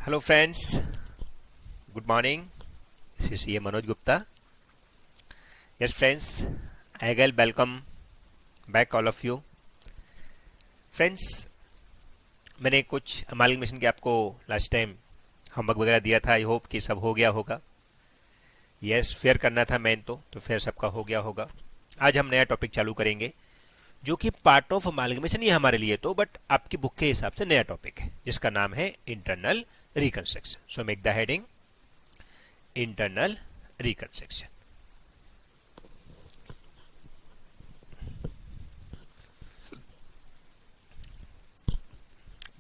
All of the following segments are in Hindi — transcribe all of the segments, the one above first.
Hello friends, good morning. This is CA Manoj Gupta. Yes friends, I will welcome back all of you. Friends, मैंने कुछ अमालगमेशन के आपको लास्ट टाइम होमवर्क वगैरह दिया था. आई होप कि सब हो गया होगा. यस, फेयर करना था मेन तो फेयर सबका हो गया होगा. आज हम नया टॉपिक चालू करेंगे जो कि पार्ट ऑफ अमालगमेशन ही हमारे लिए तो बट आपकी बुक के हिसाब से नया टॉपिक है जिसका नाम है internal reconstruction. So make the heading internal reconstruction.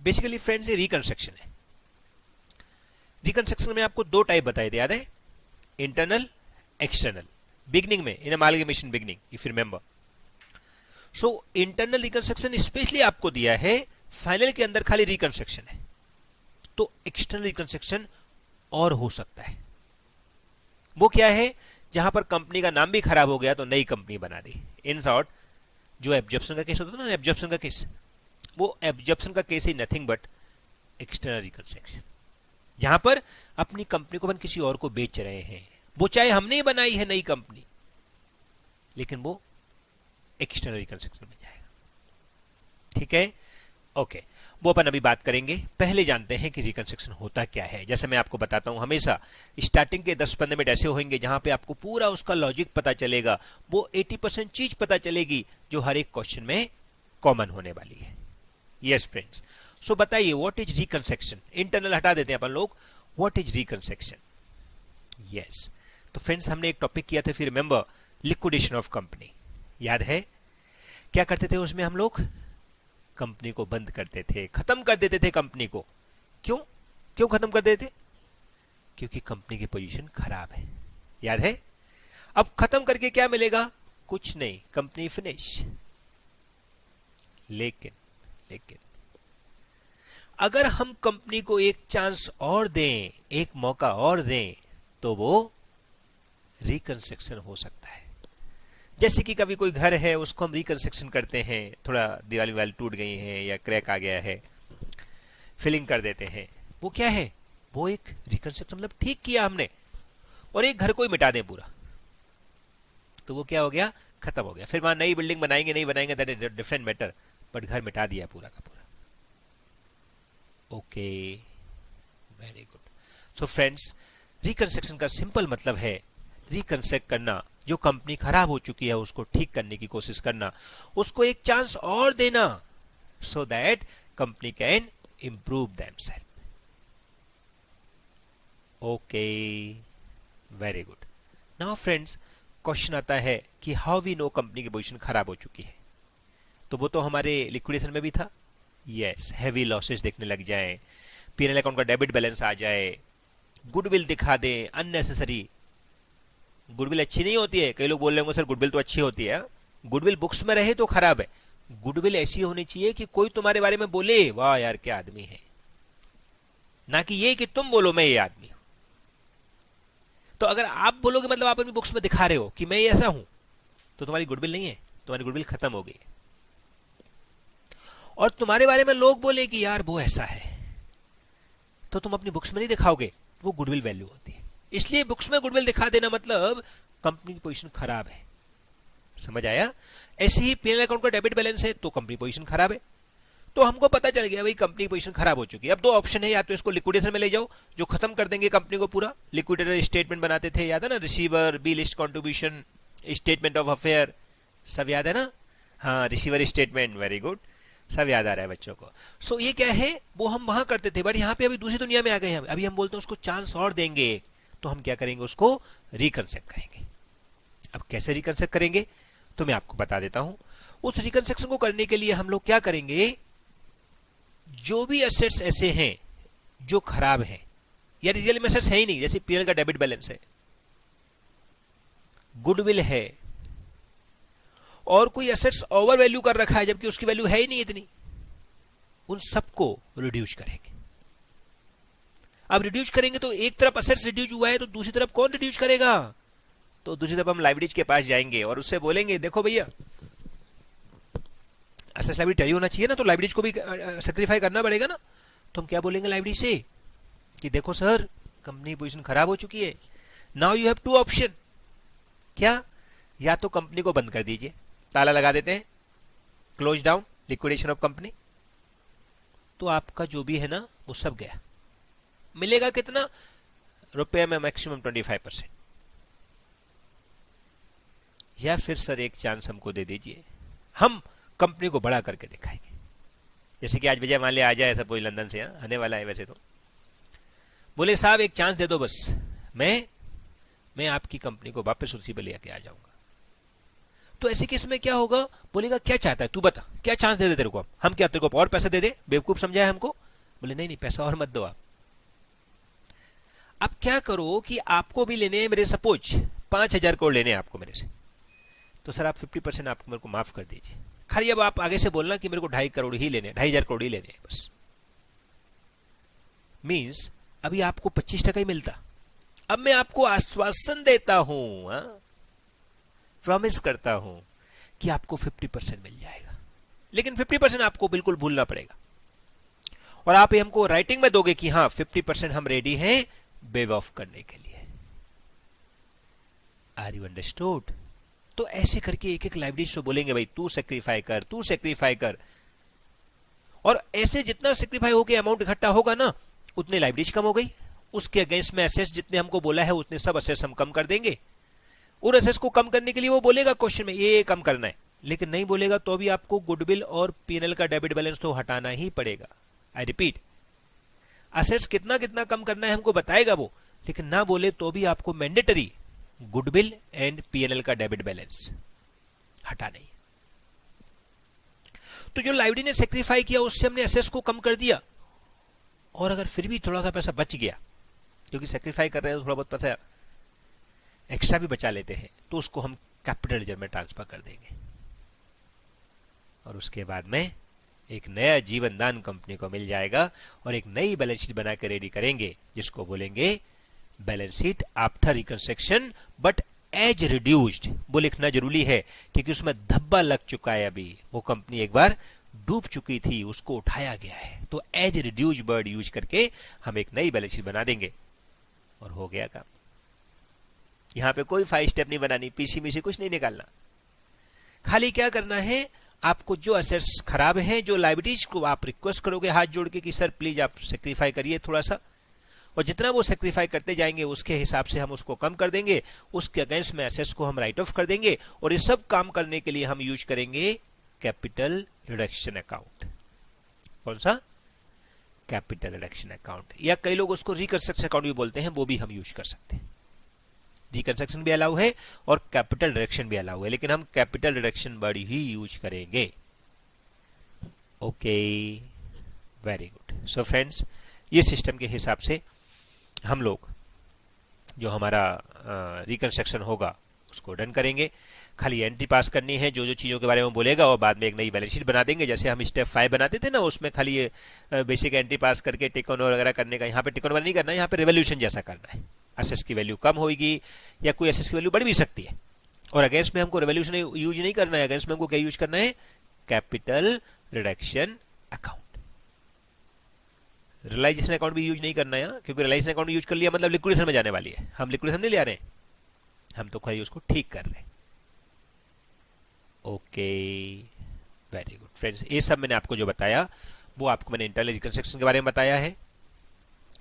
Basically friends ये रिकंस्ट्रक्शन है. रिकंस्ट्रक्शन में आपको दो टाइप बताए थे, याद है? Internal, external. बिगनिंग में in amalgamation beginning if you remember. So internal reconstruction specially आपको दिया है, फाइनल के अंदर खाली रिकंस्ट्रक्शन है. तो एक्सटर्नल रिकंस्ट्रक्शन और हो सकता है. वो क्या है? जहां पर कंपनी का नाम भी खराब हो गया तो नई कंपनी बना दी. इन शॉर्ट, जो एब्जॉर्प्शन का केस होता था ना, एब्जॉर्प्शन का केस, वो एब्जॉर्प्शन का case he nothing but external reconstruction. जहां पर अपनी कंपनी को अपन किसी और को बेच रहे हैं, वो चाहे हमने ही बनाई है नई कंपनी, लेकिन वो एक्सटर्नल रिकंस्ट्रक्शन में जाएगा. ठीक है, ओके. वो अपन अभी बात करेंगे. पहले जानते हैं कि रिकंस्ट्रक्शन होता क्या है. जैसे मैं आपको बताता हूं, हमेशा स्टार्टिंग के 10-15 मिनट ऐसे होंगे जहां पे आपको पूरा उसका लॉजिक पता चलेगा. वो 80% चीज पता चलेगी जो हर एक क्वेश्चन में कॉमन होने वाली है. यस फ्रेंड्स, सो बताइए व्हाट इज रिकंस्ट्रक्शन. इंटरनल हटा देते हैं अपन लोग. What is reconstruction? यस, तो फ्रेंड्स हमने एक टॉपिक किया था, फिर रिमेंबर, लिक्विडेशन ऑफ कंपनी. याद है क्या करते थे उसमें? हम लोग कंपनी को बंद करते थे, खत्म कर देते थे कंपनी को. क्यों क्यों खत्म कर देते? क्योंकि कंपनी की पोजीशन खराब है. याद है? अब खत्म करके क्या मिलेगा? कुछ नहीं, कंपनी फिनिश. लेकिन लेकिन अगर हम कंपनी को एक चांस और दें, एक मौका और दें, तो वो रिकंस्ट्रक्शन हो सकता है. जैसे कि कभी कोई घर है, उसको हम रिकंस्ट्रक्शन करते हैं, थोड़ा दीवार विवाल टूट गई है या क्रैक आ गया है, फिलिंग कर देते हैं. वो क्या है? वो एक रिकंस्ट्रक्शन, मतलब ठीक किया हमने. और एक घर को ही मिटा दें पूरा, तो वो क्या हो गया? खत्म हो गया. फिर वहां नई बिल्डिंग बनाएंगे नहीं बनाएंगे that is different matter, but घर मिटा दिया पूरा का पूरा. Okay, very good. So friends, reconstruction का सिंपल मतलब है रिकंस्ट्रक्ट करना. जो कंपनी खराब हो चुकी है उसको ठीक करने की कोशिश करना, उसको एक चांस और देना, so that company can improve themselves. Okay, very good. Now friends, question आता है कि हाउ वी नो कंपनी की पोजीशन खराब हो चुकी है. तो वो तो हमारे लिक्विडेशन में भी था. यस, हैवी लॉसेस देखने लग जाए, पीएनएल अकाउंट का डेबिट बैलेंस आ जाए, गुडविल दिखा दे अननेसेसरी. गुडविल अच्छी नहीं होती है. कई लोग बोल रहे होंगे सर गुडविल तो अच्छी होती है. गुडविल बुक्स में रहे तो खराब है. गुडविल ऐसी होनी चाहिए कि कोई तुम्हारे बारे में बोले वाह यार क्या आदमी है, ना कि ये कि तुम बोलो मैं ये आदमी हूं. तो अगर आप बोलोगे मतलब आप अपनी बुक्स में दिखा रहे हो कि मैं ऐसा हूं, तो तुम्हारी गुडविल नहीं है, तुम्हारी गुडविल खत्म हो गई. और तुम्हारे बारे में लोग बोले कि यार वो ऐसा है, तो तुम अपनी बुक्स में नहीं दिखाओगे. वो गुडविल वैल्यू होती है. इसलिए बुक्स में गुडविल दिखा देना मतलब कंपनी की पोजीशन खराब है. समझ आया? ऐसे ही पीएनएल अकाउंट का डेबिट बैलेंस है तो कंपनी पोजीशन खराब है. तो हमको पता चल गया भाई कंपनी की पोजीशन खराब हो चुकी है. अब दो ऑप्शन है, या तो इसको लिक्विडेशन में ले जाओ जो खत्म कर देंगे कंपनी को पूरा. लिक्विडेटर स्टेटमेंट बनाते थे, याद है ना? Receiver, B list contribution, statement of affair, सब याद है ना? हाँ, रिसीवर स्टेटमेंट, वेरी गुड, सब याद आ रहा है बच्चों को. सो ये क्या है? वो हम वहां करते थे, बट यहाँ पे अभी दूसरी दुनिया में आ गए हैं. अभी हम बोलते हैं उसको चांस और देंगे, तो हम क्या करेंगे? उसको रिकंस्ट्रक्ट करेंगे. अब कैसे रिकंस्ट्रक्ट करेंगे तो मैं आपको बता देता हूं. उस रिकंस्ट्रक्शन को करने के लिए हम लोग क्या करेंगे? जो भी एसेट्स ऐसे हैं जो खराब हैं या रियल में एसेट्स है ही नहीं, जैसे पीएनएल का डेबिट बैलेंस है, गुडविल है, और कोई एसेट्स ओवर वैल्यू कर रखा है जबकि उसकी वैल्यू है ही नहीं इतनी, उन सबको रिड्यूस करेंगे. अब रिड्यूस करेंगे तो एक तरफ एसेट्स रिड्यूस हुआ है तो दूसरी तरफ कौन रिड्यूस करेगा? तो दूसरी तरफ हम लाइब्रेरीज के पास जाएंगे और उससे बोलेंगे देखो भैया एसेट्स लाइब्रेरी टैली होना चाहिए ना, तो लाइब्रेरीज को भी सैक्रिफाई करना पड़ेगा ना. तो हम क्या बोलेंगे लाइब्रेरी से कि देखो सर कंपनी पोजीशन खराब हो चुकी है। Now you have two option, क्या, या तो कंपनी को बंद कर दीजिए, ताला लगा देते हैं, close down, liquidation of company, तो आपका जो भी है ना वो सब गया। मिलेगा कितना रुपए में? मैक्सिमम 25%। या फिर सर एक चांस हमको दे दीजिए, हम कंपनी को बड़ा करके दिखाएंगे। जैसे कि आज विजय मान लिया आ जाए सब कोई लंदन से, आने वाला है वैसे तो, बोले साहब एक चांस दे दो बस, मैं आपकी कंपनी को वापस उसी पे लेके आ जाऊंगा। तो ऐसे केस में क्या होगा? बोलेगा क्या चाहता है तू बता, क्या चांस दे दे तेरे को, हम क्या तेरे को और पैसा दे दे, बेवकूफ समझा है हमको? बोले नहीं नहीं पैसा और मत दो आप। अब क्या करो कि आपको भी लेने हैं मेरे, सपोज 5,000 करोड़ लेने हैं आपको मेरे से, तो सर आप 50% आपको मेरे को माफ कर दीजिए, खाली अब आप आगे से बोलना कि मेरे को 2.5 करोड़ ही लेने, 2,500 करोड़ ही लेने हैं बस। मींस अभी आपको 25% ही मिलता, अब मैं आपको आश्वासन देता हूं, प्रॉमिस करता हूं कि आपको 50% मिल जाएगा, लेकिन 50% आपको बिल्कुल भूलना पड़ेगा, और आप हमको राइटिंग में दोगे कि हाँ 50% हम रेडी हैं वेव ऑफ करने के लिए। Are you understood? तो ऐसे करके एक एक लाइब्रेरी से बोलेंगे भाई तू सेक्रीफाई कर, तू सेक्रीफाई कर, और ऐसे जितना सेक्रीफाई होके अमाउंट इकट्ठा होगा ना उतनी लाइब्रेरी कम हो गई, उसके अगेंस्ट में एसेस जितने हमको बोला है उतने सब एसेस हम कम कर देंगे। और एसेस को कम करने के लिए वो बोलेगा क्वेश्चन में ये कम करना है, लेकिन नहीं बोलेगा तो भी आपको गुडविल और पीएनएल का डेबिट बैलेंस तो हटाना ही पड़ेगा। आई रिपीट, एसेट्स कितना कितना कम करना है हमको बताएगा वो, लेकिन ना बोले तो भी आपको मैंडेटरी गुडविल एंड पीएनएल का डेबिट बैलेंस हटाना ही। तो जो लाइब्रेरी ने सेक्रीफाई किया उससे हमने एसेट्स को कम कर दिया, और अगर फिर भी थोड़ा सा पैसा बच गया, क्योंकि सेक्रीफाई कर रहे हैं तो थोड़ा बहुत पैसा एक्स्ट्रा भी बचा लेते हैं, तो उसको हम कैपिटल रिजर्व में ट्रांसफर कर देंगे, और उसके बाद में एक नया जीवन दान कंपनी को मिल जाएगा, और एक नई बैलेंस शीट बना के रेडी करेंगे जिसको बोलेंगे balance sheet after reconstruction but as reduced. वो लिखना जरूरी है क्योंकि उसमें धब्बा लग चुका है, अभी वो कंपनी एक बार डूब चुकी थी, उसको उठाया गया है, तो एज रिड्यूज वर्ड यूज करके हम एक नई बैलेंस शीट बना देंगे, और हो गया काम। यहां पे कोई 5 स्टेप नहीं बनानी, पीसी में से कुछ नहीं निकालना, खाली क्या करना है, आपको जो एसेट्स खराब हैं, जो लाइबिलिटीज को आप रिक्वेस्ट करोगे हाथ जोड़ के कि सर प्लीज आप सेक्रीफाई करिए थोड़ा सा, और जितना वो सेक्रीफाई करते जाएंगे उसके हिसाब से हम उसको कम कर देंगे, उसके अगेंस्ट में एसेट्स को हम राइट ऑफ कर देंगे, और ये सब काम करने के लिए हम यूज करेंगे कैपिटल रिडक्शन अकाउंट। कौन सा? कैपिटल रिडक्शन अकाउंट, या कई लोग उसको रिकंस्ट्रक्शन अकाउंट भी बोलते हैं, वो भी हम यूज कर सकते हैं। रिकंस्ट्रक्शन भी अलाउ है और कैपिटल रिडक्शन भी अलाउ है, लेकिन हम कैपिटल रिडक्शन वर्ड ही यूज करेंगे। Okay, very good. So friends, ये सिस्टम के हिसाब से हम लोग जो हमारा रिकंस्ट्रक्शन होगा उसको डन करेंगे। खाली एंट्री पास करनी है जो जो चीज़ों के बारे में बोलेगा, और बाद में एक नई बैलेंस शीट बना देंगे, जैसे हम स्टेप 5 बनाते थे ना, उसमें खाली ये बेसिक एंट्री पास करके टेक ओवर वगैरह करने का। यहाँ पे टेक ओवर नहीं करना है, यहाँ पे रिवोल्यूशन जैसा करना है। एसेस की वैल्यू कम होगी या कोई एसेस की वैल्यू बढ़ भी सकती है, और अगेंस्ट में हमको रिवोल्यूशन यूज नहीं करना है, अगेंस्ट में हमको क्या यूज करना है? Capital reduction account. Realisation account भी यूज नहीं करना है, क्योंकि रियलाइजेशन अकाउंट यूज कर लिया मतलब लिक्विडेशन में जाने वाली है, हम लिक्विडेशन नहीं ले आ रहे हैं, हम तो खाली उसको ठीक कर रहे हैं। ओके, वेरी गुड फ्रेंड्स, ये सब मैंने आपको जो बताया वो आपको मैंने इंटरनल रिकंस्ट्रक्शन के बारे में बताया है।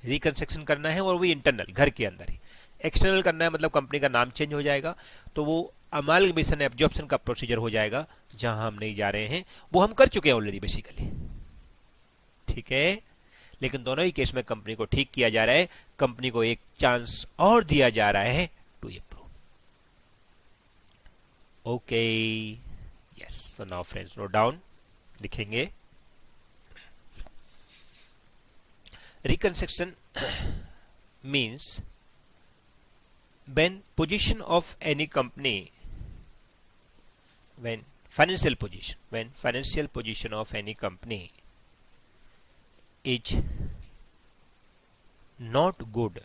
रिकंस्ट्रक्शन करना है और वो इंटरनल घर के अंदर ही, एक्सटर्नल करना है मतलब कंपनी का नाम चेंज हो जाएगा, तो वो अमालगमेशन एब्जॉर्प्शन का प्रोसीजर हो जाएगा, जहां हम नहीं जा रहे हैं, वो हम कर चुके हैं ऑलरेडी बेसिकली। ठीक है, लेकिन दोनों ही केस में कंपनी को ठीक किया जा रहा है, कंपनी को एक चांस और दिया जा रहा है to improve. Okay, yes, so now friends note down, लिखेंगे reconstruction means when position of any company, when financial position of any company is not good,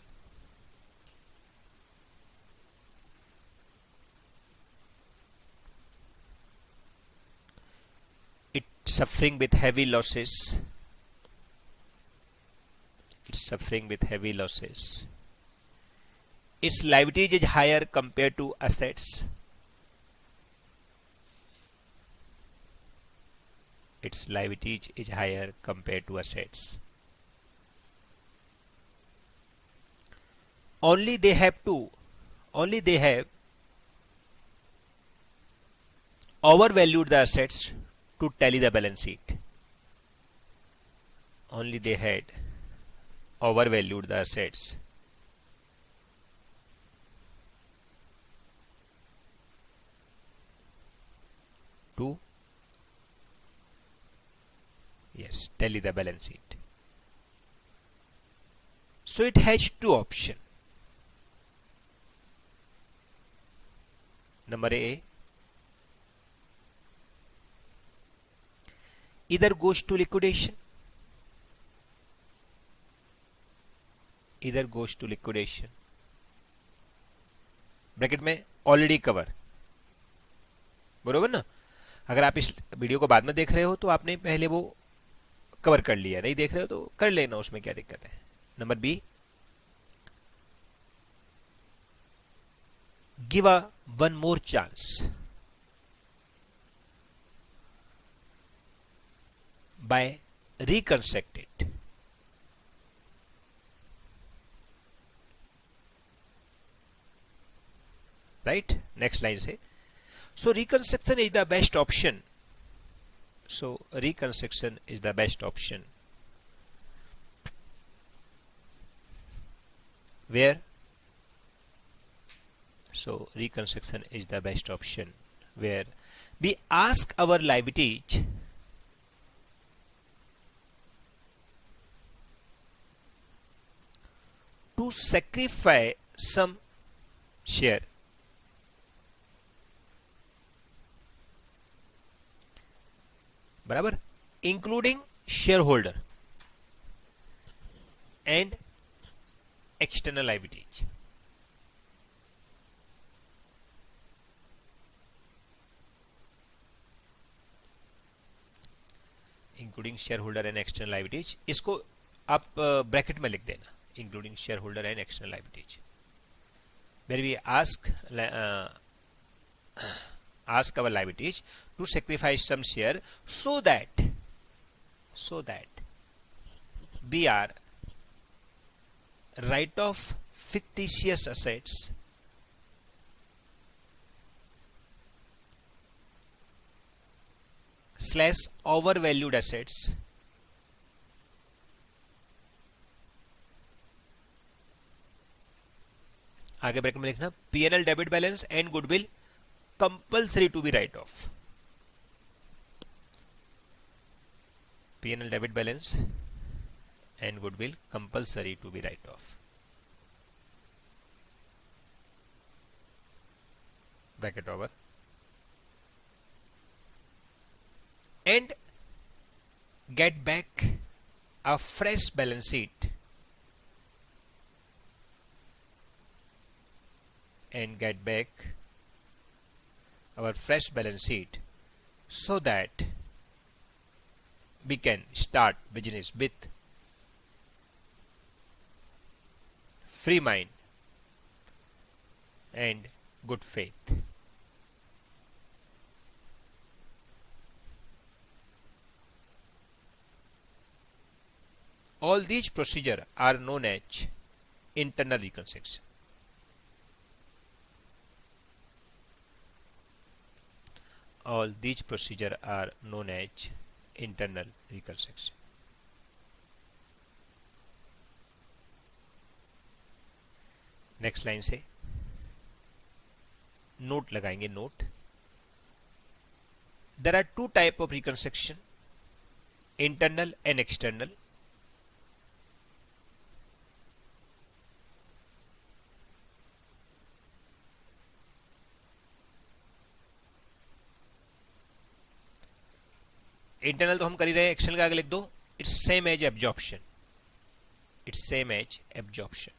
it suffering with heavy losses, It's suffering with heavy losses. Its liabilities is higher compared to assets. Its liabilities is higher compared to assets. Only they have overvalued the assets to tally the balance sheet. Only they had overvalued the assets to tally the balance sheet. So it has two options. Number A, either goes to liquidation, bracket में ऑलरेडी कवर, बरोबर ना। अगर आप इस वीडियो को बाद में देख रहे हो तो आपने पहले वो कवर कर लिया, नहीं देख रहे हो तो कर लेना, उसमें क्या दिक्कत है। Number B, give a one more chance by reconstruct it. Right? Next line say, so reconstruction is the best option. So reconstruction is the best option. Where? So reconstruction is the best option where we ask our liabilities to sacrifice some share बराबर, including share holder and external liabilities. Including share holder and external liabilities, इसको आप ब्रैकेट में लिख देना, including share holder and external liabilities, where we ask our liabilities to sacrifice some share so that we are write off fictitious assets slash overvalued assets आगे ब्रैकेट में लिखना P&L debit balance and goodwill compulsory to be write off. P&L debit balance and goodwill compulsory to be write off. Bracket over. And get back a fresh balance sheet. And get back our fresh balance sheet so that we can start business with free mind and good faith. All these procedures are known as internal reconstruction. All these procedures are known as internal reconstruction. Next line से नोट लगाएंगे, note there are two type of reconstruction, internal and external. Internal तो हम कर ही रहे हैं, एक्सटर्नल का आगे लिख दो, it's same as absorption, it's same as absorption,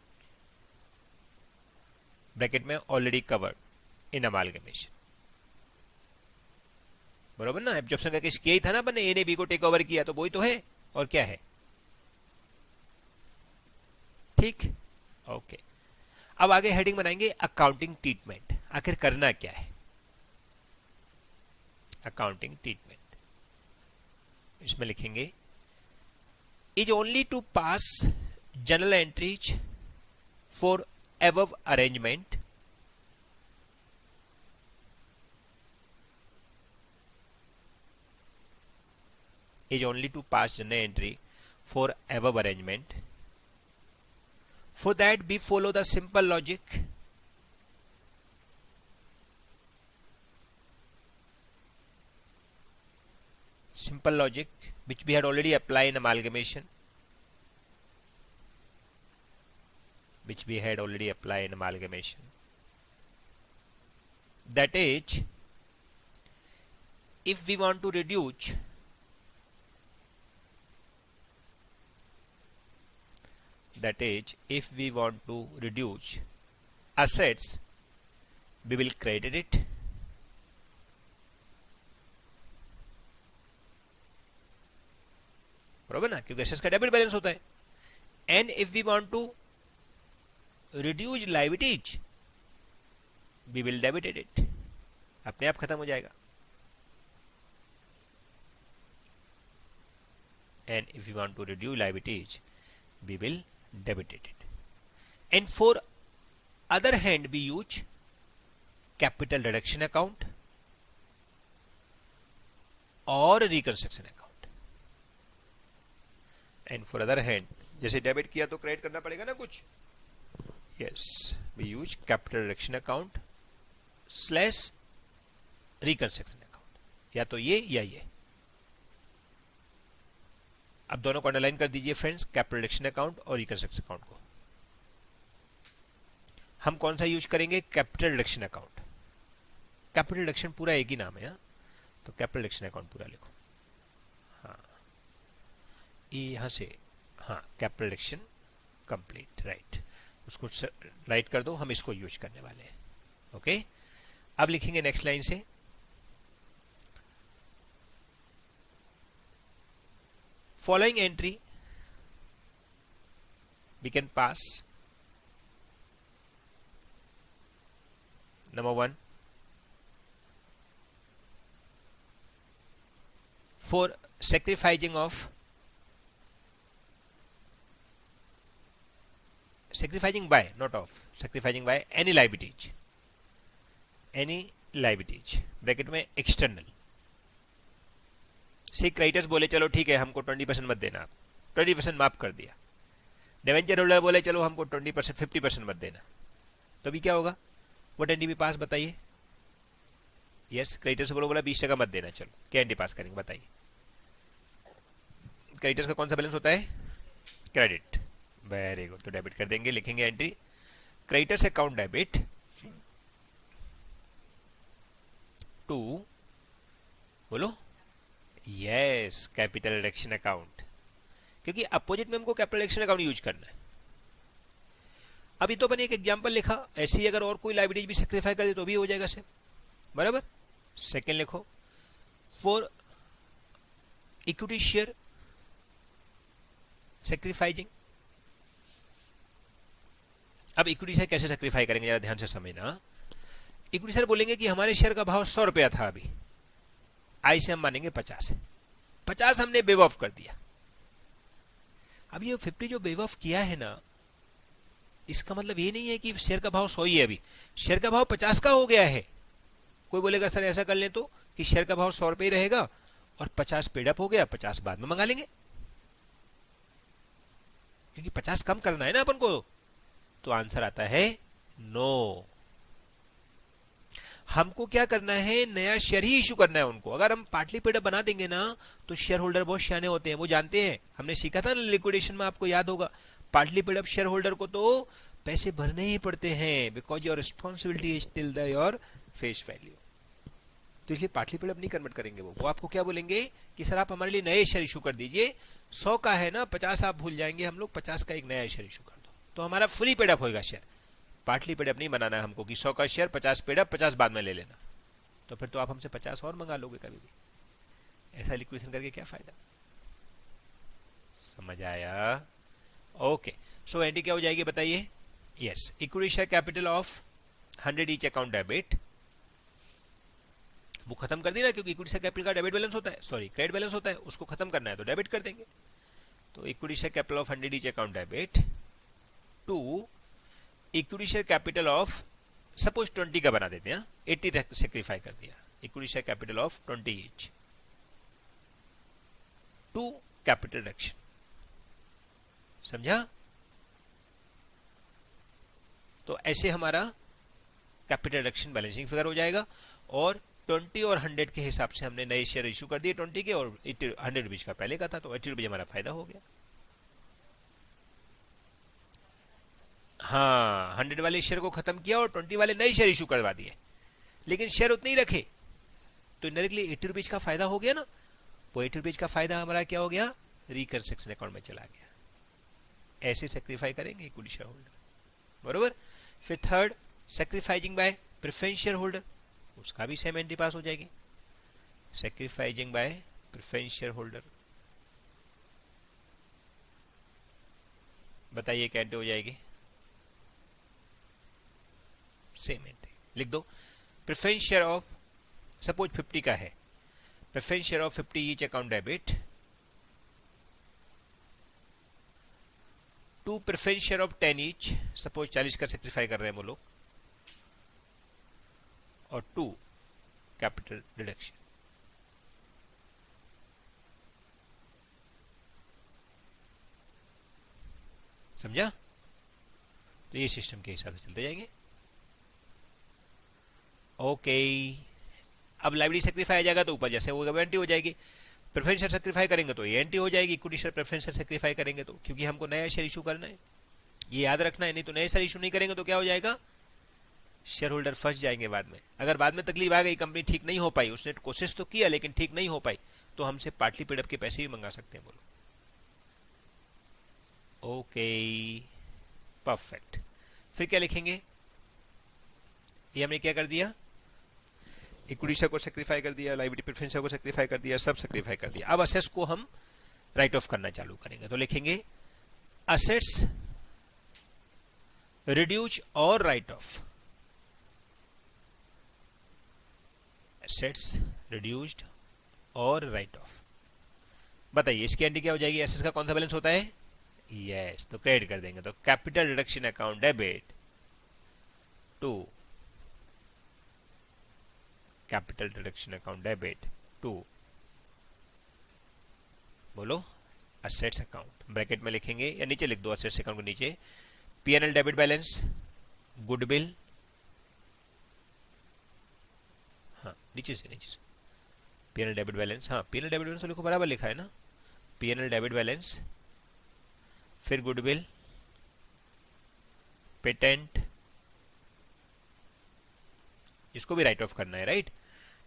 bracket में ऑलरेडी कवर्ड इन अमालगमेशन, बरोबर ना। एब्जॉर्प्शन का केस किया ही था ना, अपन ए ने बी को टेक ओवर किया, तो वही तो है, और क्या है। ठीक, ओके। अब आगे हेडिंग बनाएंगे अकाउंटिंग ट्रीटमेंट। आखिर करना क्या है अकाउंटिंग ट्रीटमेंट? इसमें लिखेंगे is only two pass journal entries for above arrangement is only to pass journal entry for above arrangement. For that we follow the simple logic which we had already applied in amalgamation, that is, if we want to reduce assets, we will credit it, बरोबर ना, क्योंकि एसेट्स का डेबिट बैलेंस होता है। And if we want to reduce liabilities we will debit it, अपने आप खत्म हो जाएगा। And if we want to reduce liabilities we will debit it. And for other hand we use capital reduction account और reconstruction account. And for other hand, जैसे डेबिट किया तो क्रेडिट करना पड़ेगा ना कुछ, yes, we use capital reduction account slash reconstruction account, या तो ये या ये। अब दोनों को अंडरलाइन कर दीजिए फ्रेंड्स, कैपिटल रिडक्शन अकाउंट और रिकंस्ट्रक्शन अकाउंट को। हम कौन सा यूज करेंगे? Capital reduction account. Capital reduction पूरा एक ही नाम है, तो कैपिटल रिडक्शन अकाउंट पूरा लिखो। हाँ, यहां से, हाँ, कैपिटल रिडक्शन कंप्लीट, राइट, उसको राइट कर दो, हम इसको यूज करने वाले हैं। ओके, अब लिखेंगे नेक्स्ट लाइन से, following entry we can pass. Number 1, for sacrificing by, not of, sacrificing by any liabilities, bracket में एक्सटर्नल। सी क्रेडिटर्स बोले चलो ठीक है हमको 20% मत देना, 20% माफ कर दिया। डिवेंचर होल्डर बोले चलो हमको 20%, 50% मत देना, तो अभी क्या होगा? व्हाट एनडीपी पास बताइए? यस, क्रेडिटर्स बोला 20% मत देना, चलो क्या एनडी पास करेंगे बताइए? क्रेडिटर्स का कौन सा बैलेंस होता है? क्रेडिट, वेरी गुड, तो डेबिट कर देंगे, लिखेंगे entry creditors account debit to, बोलो, यस, कैपिटल रिडक्शन अकाउंट, क्योंकि अपोजिट में हमको कैपिटल रिडक्शन अकाउंट यूज करना है। अभी तो मैंने एक एग्जांपल लिखा, ऐसे ही अगर और कोई लायबिलिटीज भी सेक्रीफाई कर दे तो भी हो जाएगा सेम, बराबर। सेकंड लिखो, फॉर इक्विटी शेयर सेक्रीफाइजिंग। अब इक्विटी शेयर कैसे सेक्रीफाई करेंगे जरा ध्यान से समझना। इक्विटी शेयर बोलेंगे कि हमारे शेयर का भाव 100 रुपया था, अभी आई से हम मानेंगे 50 है, 50 हमने वेव ऑफ कर दिया। अब ये 50 जो वेव ऑफ किया है ना, इसका मतलब ये नहीं है कि शेयर का भाव 100 ही है, अभी शेयर का भाव 50 का हो गया है। कोई बोलेगा सर ऐसा कर लें तो कि शेयर का भाव 100 रुपये ही रहेगा और 50 पेड अप हो गया, 50 बाद में मंगा लेंगे, क्योंकि 50 कम करना है ना अपन को। तो आंसर आता है नो। हमको क्या करना है? नया शेयर ही इशू करना है उनको। अगर हम पार्टली पेड अप बना देंगे ना तो शेयर होल्डर बहुत सियाने होते हैं, वो जानते हैं, हमने सीखा था ना लिक्विडेशन में, आपको याद होगा। Partly paid up share holder को तो पैसे भरने ही पड़ते हैं, because your responsibility is till the your face value. तो इसलिए पार्टली पेड अप नहीं कन्वर्ट करेंगे वो आपको क्या बोलेंगे कि सर आप हमारे लिए नए शेयर इशू कर दीजिए, 100 का है ना, 50 आप भूल जाएंगे, हम लोग 50 का एक नया शेयर इशू कर दो, तो हमारा फुली पेड अप होगा शेयर। पार्टली पेड अप नहीं बनाना है हमको कि 100 का शेयर 50 पेड अप, 50 बाद में ले लेना, तो फिर तो आप हमसे 50 और मंगा लोगे कभी भी। ऐसा लिक्विडेशन करके क्या फायदा? समझ आया? ओके, सो एंट्री क्या हो जाएगी बताइए? Yes, equity share capital of 100 each account debit, वो खत्म कर दी ना, क्योंकि इक्विटी शेयर कैपिटल का डेबिट बैलेंस होता है, सॉरी क्रेडिट बैलेंस होता है, उसको खत्म करना है तो डेबिट कर देंगे। तो equity share capital of 100 each account debit to equity share capital of, suppose 20 का बना देते हैं, 80 सेक्रीफाई कर दिया, equity share capital of 20 each to capital reduction. समझा? तो ऐसे हमारा कैपिटल रिडक्शन बैलेंसिंग फिगर हो जाएगा, और 20 और 100 के हिसाब से हमने नए शेयर इशू कर दिए 20 के, और 100 रुपीज का पहले का था, तो 80 रुपीज हमारा फायदा हो गया। हाँ, 100 वाले शेयर को खत्म किया और 20 वाले नए शेयर इशू करवा दिए, लेकिन शेयर उतने ही रखे, तो इनडायरेक्टली 80 रुपीज का फायदा हो गया ना। वो 80 रुपीज का फायदा हमारा क्या हो गया? रिकंस्ट्रक्शन अकाउंट में चला गया। ऐसे सेक्रीफाई करेंगे इक्विटी शेयर होल्डर, बरोबर। फिर third, sacrificing bye preference share holder, उसका भी सेम एंट्री पास हो जाएगी, sacrificing bye preference share holder. बताइए क्या एंट्री हो जाएगी? सेम एंट्री लिख दो। प्रेफरेंस शेयर ऑफ, सपोज 50 का है, preference share of 50 each account debit to preference share of 10 each, suppose 40 का सेक्रीफाई कर रहे हैं वो लोग, और टू कैपिटल डिडक्शन। समझा? तो ये सिस्टम के हिसाब से चलते जाएंगे। ओके, अब लाइबिलिटी सेक्रीफाई आ जाएगा तो ऊपर जैसे होगा एंट्री हो जाएगी। प्रेफरेंस शेयर सेक्रीफाई करेंगे तो ये एंट्री हो जाएगी, equity share preference share sacrifice करेंगे तो, क्योंकि हमको नया शेयर इशू करना है, ये याद रखना है। नहीं तो नए शेयर इशू नहीं करेंगे तो क्या हो जाएगा? शेयर होल्डर फंस जाएंगे बाद में। अगर बाद में तकलीफ आ गई, कंपनी ठीक नहीं हो पाई, उसने कोशिश तो किया लेकिन ठीक नहीं हो पाई, तो हमसे पार्टली पेड अप के पैसे भी मंगा सकते हैं, बोलो। Okay, perfect. फिर क्या लिखेंगे? ये हमने क्या कर दिया? इक्विटी शेयर को सेक्रीफाई कर दिया, लायबिलिटी प्रेफरेंस शेयर को सेक्रीफाई कर दिया, सब सेक्रीफाई कर दिया। अब असेट्स को हम राइट ऑफ करना चालू करेंगे, तो लिखेंगे असेट्स रिड्यूस और राइट ऑफ, एसेट्स रिड्यूस्ड और राइट ऑफ। बताइए इसकी एंट्री क्या हो जाएगी? एसेट्स का कौन सा बैलेंस होता है? यस, तो क्रेडिट कर देंगे, तो capital reduction account debit to capital reduction account debit to, बोलो, असेट्स अकाउंट। ब्रैकेट में लिखेंगे या नीचे लिख दो, असेट्स अकाउंट के नीचे पीएनएल डेबिट बैलेंस, गुडविल, हाँ नीचे से पीएनएल डेबिट बैलेंस, हाँ पीएनएल डेबिट बैलेंस तो लिखो, बराबर लिखा है ना, पीएनएल डेबिट बैलेंस, फिर गुडविल, पेटेंट, इसको भी राइट ऑफ करना है, राइट।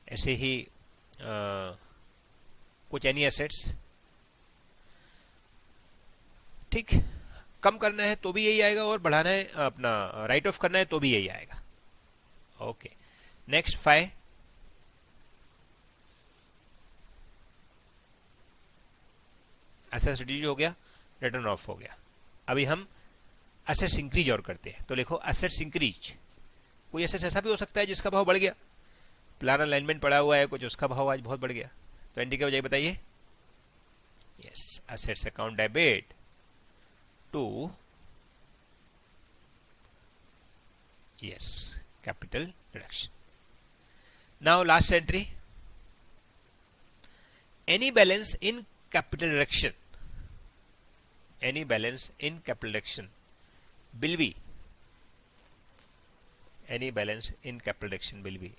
ऐसे ही कुछ एनी एसेट्स, ठीक, कम करना है तो भी यही आएगा, और बढ़ाना है अपना राइट ऑफ करना है तो भी यही आएगा। ओके, नेक्स्ट 5, असेट्स रिड्यूस हो गया, रिटर्न ऑफ हो गया। अभी हम असेट्स इंक्रीज और करते हैं, तो लिखो असेट्स इंक्रीज। कोई असेट्स ऐसा भी हो सकता है जिसका भाव बढ़ गया, प्लान अलाइनमेंट पड़ा हुआ है कुछ, उसका भाव आज बहुत बढ़ गया, तो एंट्री क्या हो जाएगी बताइए? Yes, assets account debit to, yes, capital reduction. Now last entry, any balance in capital reduction, any balance in capital reduction will be, any balance in capital reduction will be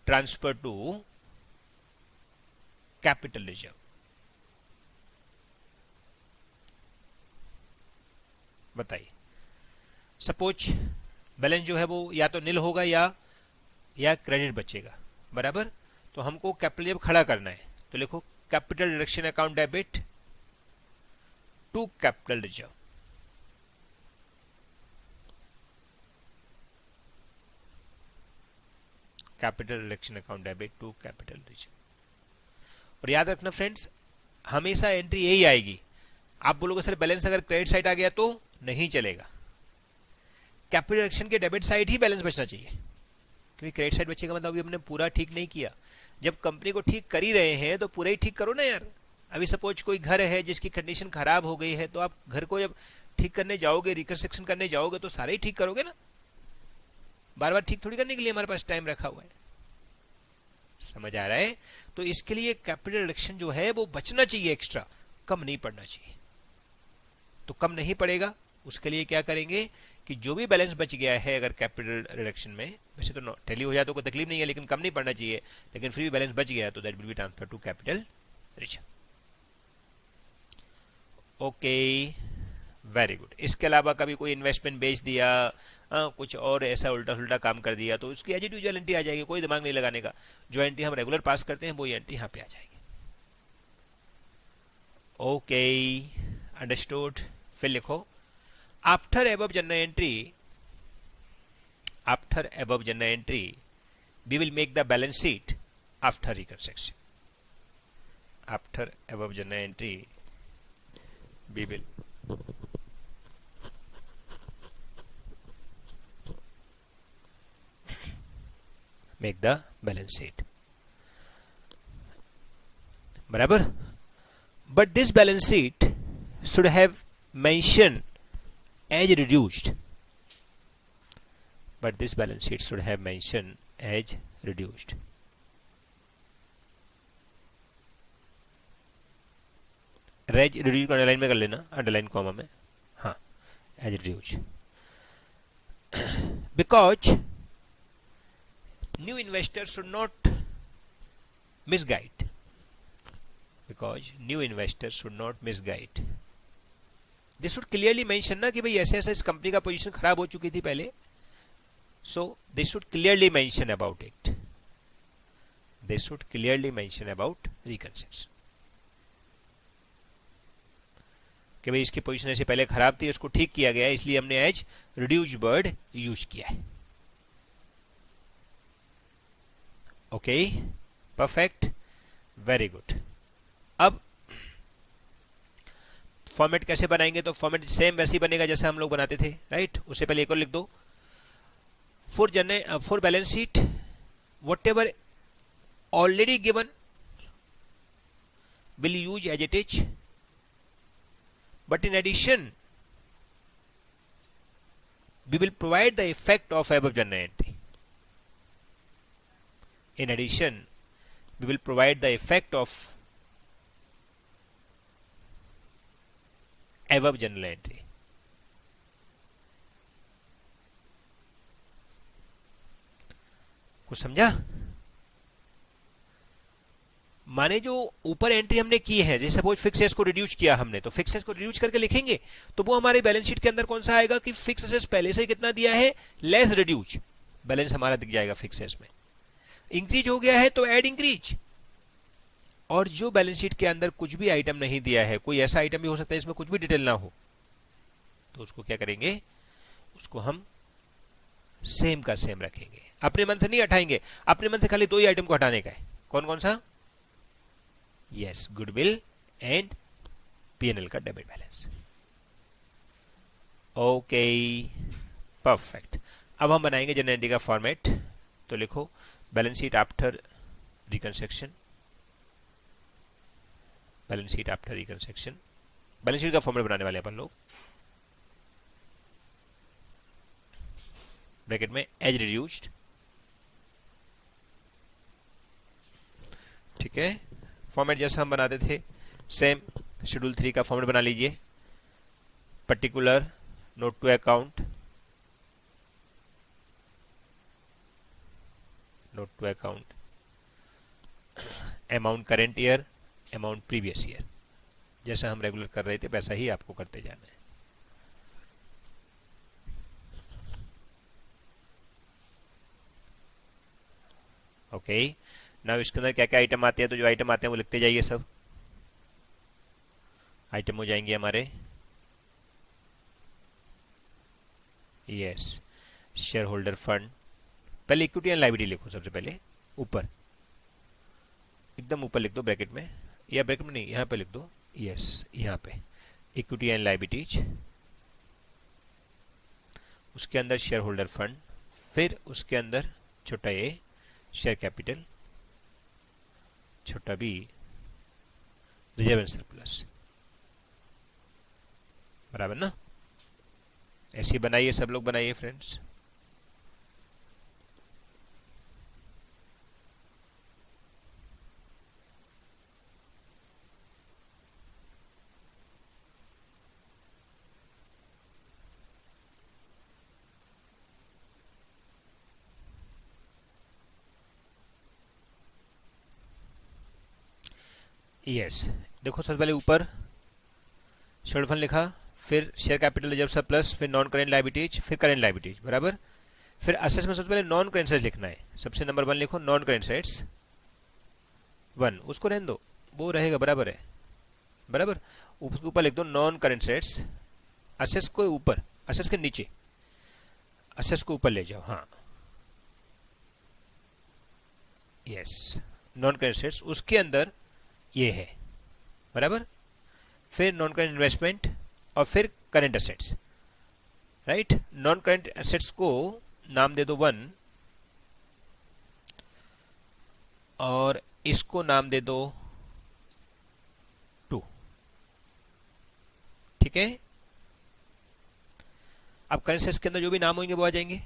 transferred to capital reserve। बताइए, सपोज बैलेंस जो है वो या तो नील होगा या क्रेडिट बचेगा, बराबर। तो हमको कैपिटल रिजर्व खड़ा करना है, तो लिखो capital reduction account debit to capital reserve. Capital reduction account debit to capital reserve. और याद रखना फ्रेंड्स, हमेशा एंट्री यही आएगी आप बोलोगे सर बैलेंस अगर क्रेडिट साइड आ गया तो नहीं चलेगा, कैपिटल रिडक्शन के डेबिट साइड ही बैलेंस बचना चाहिए, क्योंकि क्रेडिट साइड बचेगा मतलब अभी हमने पूरा ठीक नहीं किया। जब कंपनी को ठीक कर ही रहे हैं तो पूरा ही ठीक करो ना यार। अभी सपोज कोई घर है जिसकी कंडीशन खराब हो गई है, तो आप घर को जब ठीक करने जाओगे, रिकंस्ट्रक्शन करने जाओगे, तो सारे ही ठीक करोगे ना, बार बार ठीक थोड़ी करने के लिए हमारे पास टाइम रखा हुआ है। समझ आ रहा है? तो इसके लिए कैपिटल रिडक्शन जो है वो बचना चाहिए एक्स्ट्रा, कम नहीं पड़ना चाहिए। तो कम नहीं पड़ेगा, उसके लिए क्या करेंगे कि जो भी बैलेंस बच गया है अगर कैपिटल रिडक्शन में, वैसे तो टैली हो जाए तो कोई तकलीफ नहीं है, लेकिन कम नहीं पड़ना चाहिए, लेकिन फिर भी बैलेंस बच गया तो that will be transfer to capital reserve. Okay, very good. इसके अलावा कभी कोई इन्वेस्टमेंट बेच दिया, कुछ और ऐसा उल्टा सुल्टा काम कर दिया, तो उसकी एज इट यूजुअल एंट्री आ जाएगी, कोई दिमाग नहीं लगाने का। जो एंट्री हम रेगुलर पास करते हैं वो एंट्री यहाँ पे आ जाएगी। Okay, understood. फिर लिखो after above journal entry we will make the balance sheet after reconstruction. After above journal entry we will make the balance sheet. बराबर? But this balance sheet should have mentioned as reduced. But this balance sheet should have mentioned as reduced. As reduce को अंडरलाइन में कर लेना, अंडरलाइन कॉमा में, हाँ, as reduce, because new investor should not misguide, because new investor should not misguide. This should clearly mention ना कि भाई ऐसे ऐसे इस कंपनी का पोजीशन खराब हो चुकी थी पहले, so this should clearly mention about it, this should clearly mention about reconstruction, कि भाई इसकी पोजीशन ऐसे पहले खराब थी, उसको ठीक किया गया, इसलिए हमने एज रिड्यूस वर्ड यूज किया है। Okay, perfect, very good. अब फॉर्मेट कैसे बनाएंगे? तो फॉर्मेट सेम वैसे ही बनेगा जैसे हम लोग बनाते थे, राइट? उससे पहले एक और लिख दो, for balance sheet whatever already given will use as it is, but in addition we will provide the effect of above journal entry. In addition we will provide the effect of above journal entry. कुछ समझा? माने जो ऊपर एंट्री हमने की है, जैसे सपोज फिक्स एसेट्स को रिड्यूस किया हमने, तो फिक्स एसेट्स को रिड्यूस करके लिखेंगे तो वो हमारे बैलेंस शीट के अंदर कौन सा आएगा कि फिक्स एसेट्स पहले से कितना दिया है, लेस रिड्यूस, बैलेंस हमारा दिख जाएगा फिक्स एसेट्स में। इंक्रीज हो गया है तो ऐड इंक्रीज, और जो बैलेंस शीट के अंदर कुछ भी आइटम नहीं दिया है, कोई ऐसा आइटम भी हो सकता है इसमें कुछ भी डिटेल ना हो, तो उसको क्या करेंगे, उसको हम सेम का सेम रखेंगे, अपने मंथ नहीं हटाएंगे। अपने मंथ खाली दो ही आइटम को हटाने का है, कौन कौन सा? यस, गुडविल एंड पीएनएल का डेबिट बैलेंस। Okay, perfect. अब हम बनाएंगे जनरल एंट्री का फॉर्मेट, तो लिखो balance sheet after reconstruction, balance sheet after reconstruction. Balance sheet का फॉर्मेट बनाने वाले अपन लोग, ब्रैकेट में एज रिड्यूस्ड, ठीक है। फॉर्मेट जैसा हम बनाते थे सेम शेड्यूल 3 का फॉर्मेट बना लीजिए, particular, note to account, note to account, amount current year, amount previous year, जैसा हम रेगुलर कर रहे थे वैसा ही आपको करते जाना है। ओके, नाउ इसके अंदर क्या क्या आइटम आते हैं, तो जो आइटम आते हैं वो लिखते जाइए। सब आइटम हो जाएंगे हमारे, यस, शेयर होल्डर फंड, पहले इक्विटी एंड लायबिलिटी लिखो, सबसे पहले ऊपर, एकदम ऊपर लिख दो ब्रैकेट में, या ब्रैकेट में नहीं, यहाँ पे लिख दो, यस, यहाँ पे इक्विटी एंड लायबिलिटीज, उसके अंदर शेयर होल्डर फंड, फिर उसके अंदर छोटा ए शेयर कैपिटल, छोटा बी रिजर्व एंड सरप्लस। बराबर ना? ऐसे बनाइए, सब लोग बनाइए फ्रेंड्स। यस, देखो सबसे पहले ऊपर शेयर फंड लिखा, फिर शेयर कैपिटल रिजर्व सरप्लस, फिर नॉन करेंट लायबिलिटीज, फिर करेंट लायबिलिटीज। बराबर? फिर असेट्स में सबसे पहले नॉन करेंट एसेट्स लिखना है। सबसे नंबर 1 लिखो नॉन करेंट एसेट्स 1, उसको रहने दो, वो रहेगा। बराबर है? बराबर? उसके ऊपर लिख दो नॉन करेंट एसेट्स, असेट्स को ऊपर, असेट्स के नीचे, असेट्स को ऊपर ले जाओ। हाँ, यस, नॉन करेंट एसेट्स, उसके अंदर ये है। बराबर? फिर नॉन करेंट इन्वेस्टमेंट और फिर current assets. Right? Non current assets को नाम दे दो 1 और इसको नाम दे दो 2। ठीक है? अब करेंट एसेट्स के अंदर जो भी नाम होंगे वो आ जाएंगे।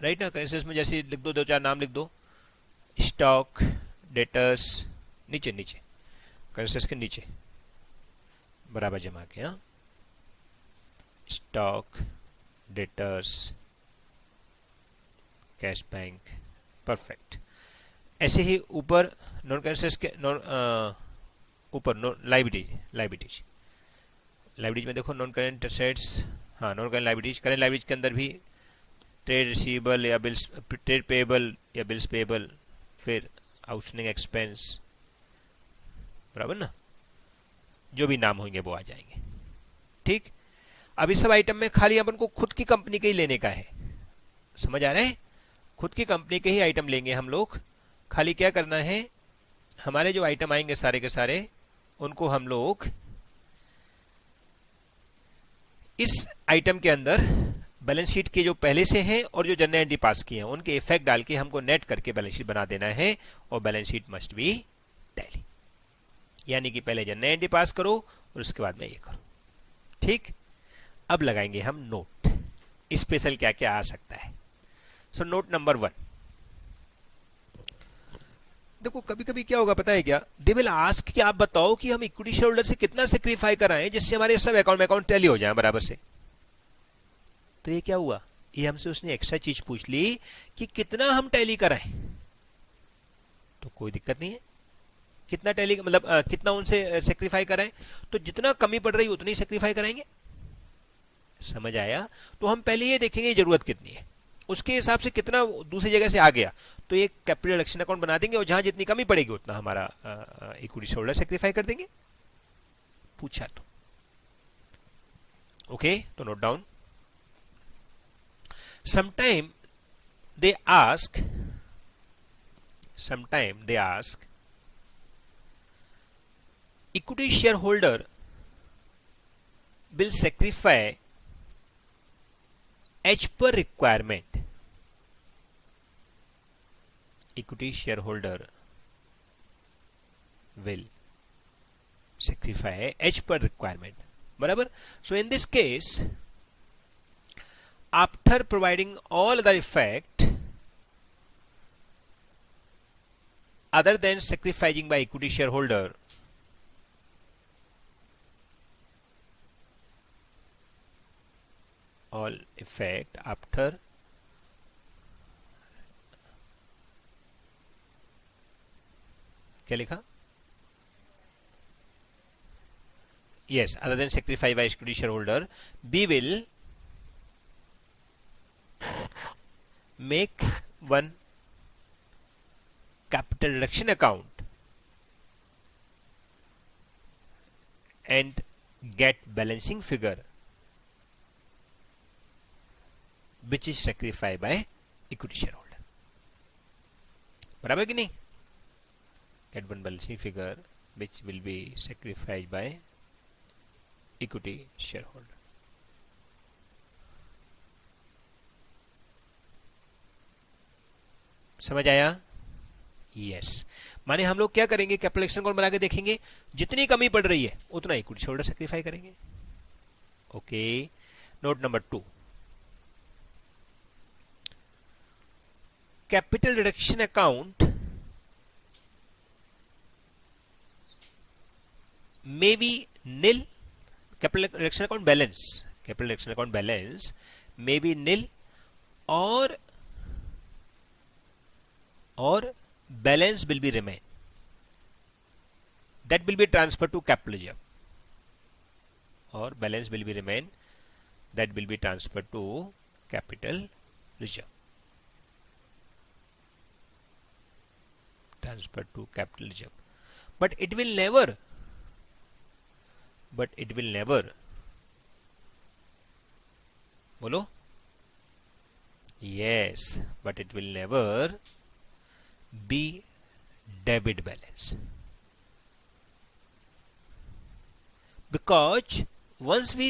राइट ना? करेंट एसेट्स में जैसे लिख दो, 2-4 नाम लिख दो, स्टॉक, डेटर्स, नीचे नीचे करेंट एसेट्स के नीचे बराबर जमा के। हाँ, stock, debtors, cash bank, perfect. ऐसे ही ऊपर नॉन करेंट एसेट्स के ऊपर लायबिलिटीज में देखो नॉन करेंट एसेट्स, हाँ non current liabilities, current liabilities के अंदर भी ट्रेड रिसीवेबल या बिल्स, ट्रेड पेएबल या बिल्स पेएबल, फिर आउटस्टैंडिंग एक्सपेंस। बराबर ना? जो भी नाम होंगे वो आ जाएंगे। ठीक? अब इस सब आइटम में खाली अपन को खुद की कंपनी के ही लेने का है। समझ आ रहा है? खुद की कंपनी के ही आइटम लेंगे हम लोग। खाली क्या करना है, हमारे जो आइटम आएंगे सारे के सारे, उनको हम लोग इस आइटम के अंदर बैलेंस शीट के जो पहले से हैं और जो जनरल एंट्री पास किए हैं उनके इफेक्ट डाल के हमको नेट करके बैलेंस शीट बना देना है। और balance sheet must be tally, यानी कि पहले जनरल एंट्री पास करो और उसके बाद में ये करो। ठीक? अब लगाएंगे हम नोट, स्पेशल क्या क्या आ सकता है। सो नोट नंबर 1, देखो कभी कभी क्या होगा पता है क्या, दे विल आस्क कि आप बताओ कि हम इक्विटी शेयर होल्डर से कितना सेक्रीफाई कराएं जिससे हमारे सब अकाउंट टैली हो जाए बराबर से। तो ये क्या हुआ, ये हमसे उसने एक्स्ट्रा चीज पूछ ली कि कितना हम टैली कराएं। तो कोई दिक्कत नहीं है, कितना टैली मतलब कितना उनसे सेक्रीफाई कराएं, तो जितना कमी पड़ रही उतनी सेक्रीफाई कराएंगे। समझ आया? तो हम पहले ये देखेंगे जरूरत कितनी है, उसके हिसाब से कितना दूसरी जगह से आ गया तो एक कैपिटल एक्शन अकाउंट बना देंगे और जहां जितनी कमी पड़ेगी उतना हमारा इक्विटी शेयर होल्डर सेक्रीफाई कर देंगे। पूछा तो ओके, तो note down. sometime they ask equity shareholder will sacrifice as per requirement. Equity shareholder will sacrifice as per requirement. बराबर? So in this case, after providing all other effect other than sacrificing by equity shareholder, all effect after क्या लिखा, yes, other than sacrifice by equity shareholder, B will make one capital reduction account and get balancing figure which is sacrificed by equity shareholder. बराबर कि नहीं? Get one balancing figure which will be sacrificed by equity share holder. समझ आया? यस। माने हम लोग क्या करेंगे, कैपिटल एक्शन अकाउंट बना के देखेंगे, जितनी कमी पड़ रही है उतना इक्विटी शेयर होल्डर सेक्रीफाई करेंगे। Okay, note number 2, capital reduction account may be nil, capital reduction account balance, capital reduction account balance may be nil or balance will be remain, that will be transferred to capital reserve, or balance will be remain, that will be transferred to capital reserve, transferred to capital reserve, but it will never बोलो, yes, but it will never be debit balance, because once we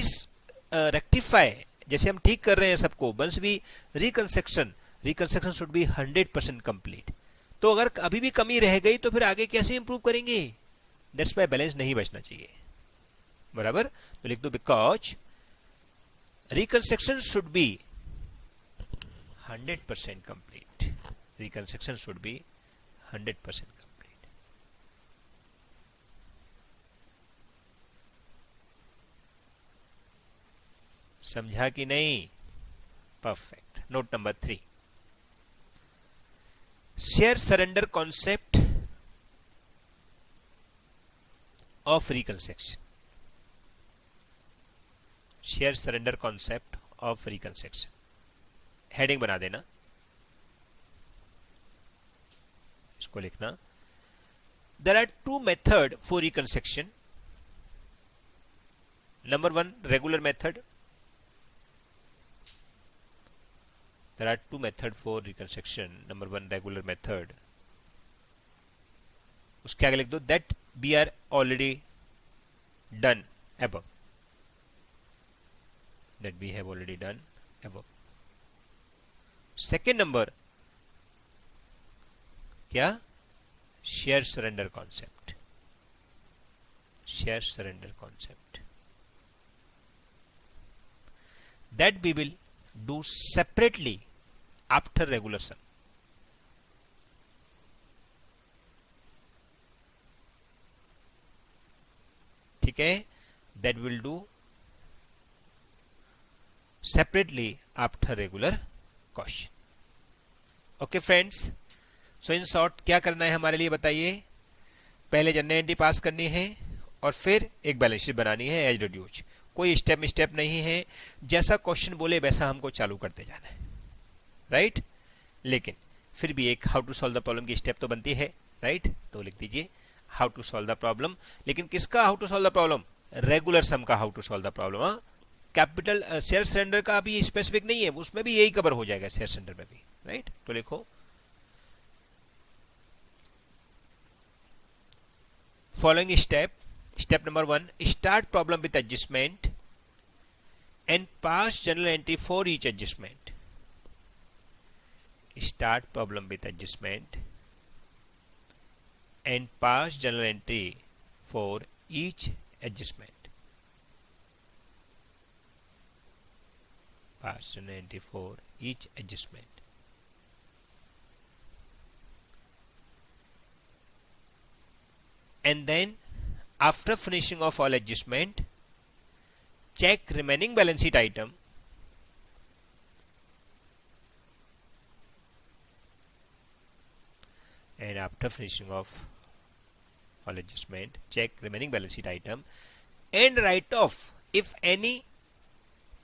rectify, जैसे हम ठीक कर रहे हैं सबको, once we reconstruction should be 100% complete, तो अगर अभी भी कमी रह गई तो फिर आगे कैसे इंप्रूव करेंगे, दैट्स वाई बैलेंस नहीं बचना चाहिए, बराबर। तो लिख दो, because reconstruction should be 100% complete, reconstruction should be 100% complete. समझा कि नहीं? Perfect. Note number 3, share surrender concept of reconstruction, share surrender concept of reconstruction, heading बना देना, इसको लिखना, there are 2 method for reconstruction, number 1 regular method, there are 2 method for reconstruction, number 1 regular method, उसके आगे लिख दो that we are already done above, that we have already done above। Second number क्या, share surrender concept, share surrender concept, that we will do separately after regular sum, ठीक है, that will do separately after regular question. Okay friends, so in short क्या करना है हमारे लिए बताइए, पहले जनरल एंट्री पास करनी है और फिर एक बैलेंस शीट बनानी है एज रिड्यूस, कोई स्टेप नहीं है, जैसा क्वेश्चन बोले वैसा हमको चालू करते जाना है, राइट। लेकिन फिर भी एक how to solve the problem की स्टेप तो बनती है, राइट। तो लिख दीजिए how to solve the problem, लेकिन किसका how to solve the problem, regular sum का how to solve the problem. Capital share surrender का भी स्पेसिफिक नहीं है, उसमें भी यही कवर हो जाएगा, शेयर सरेंडर में भी, राइट। तो लिखो following step, step number 1, start problem with adjustment and pass journal entry for each adjustment, start problem with adjustment and pass journal entry for each adjustment, pass journal entry for each adjustment, and then after finishing of all adjustment, check remaining balance sheet item and after finishing of all adjustment, check remaining balance sheet item and write off if any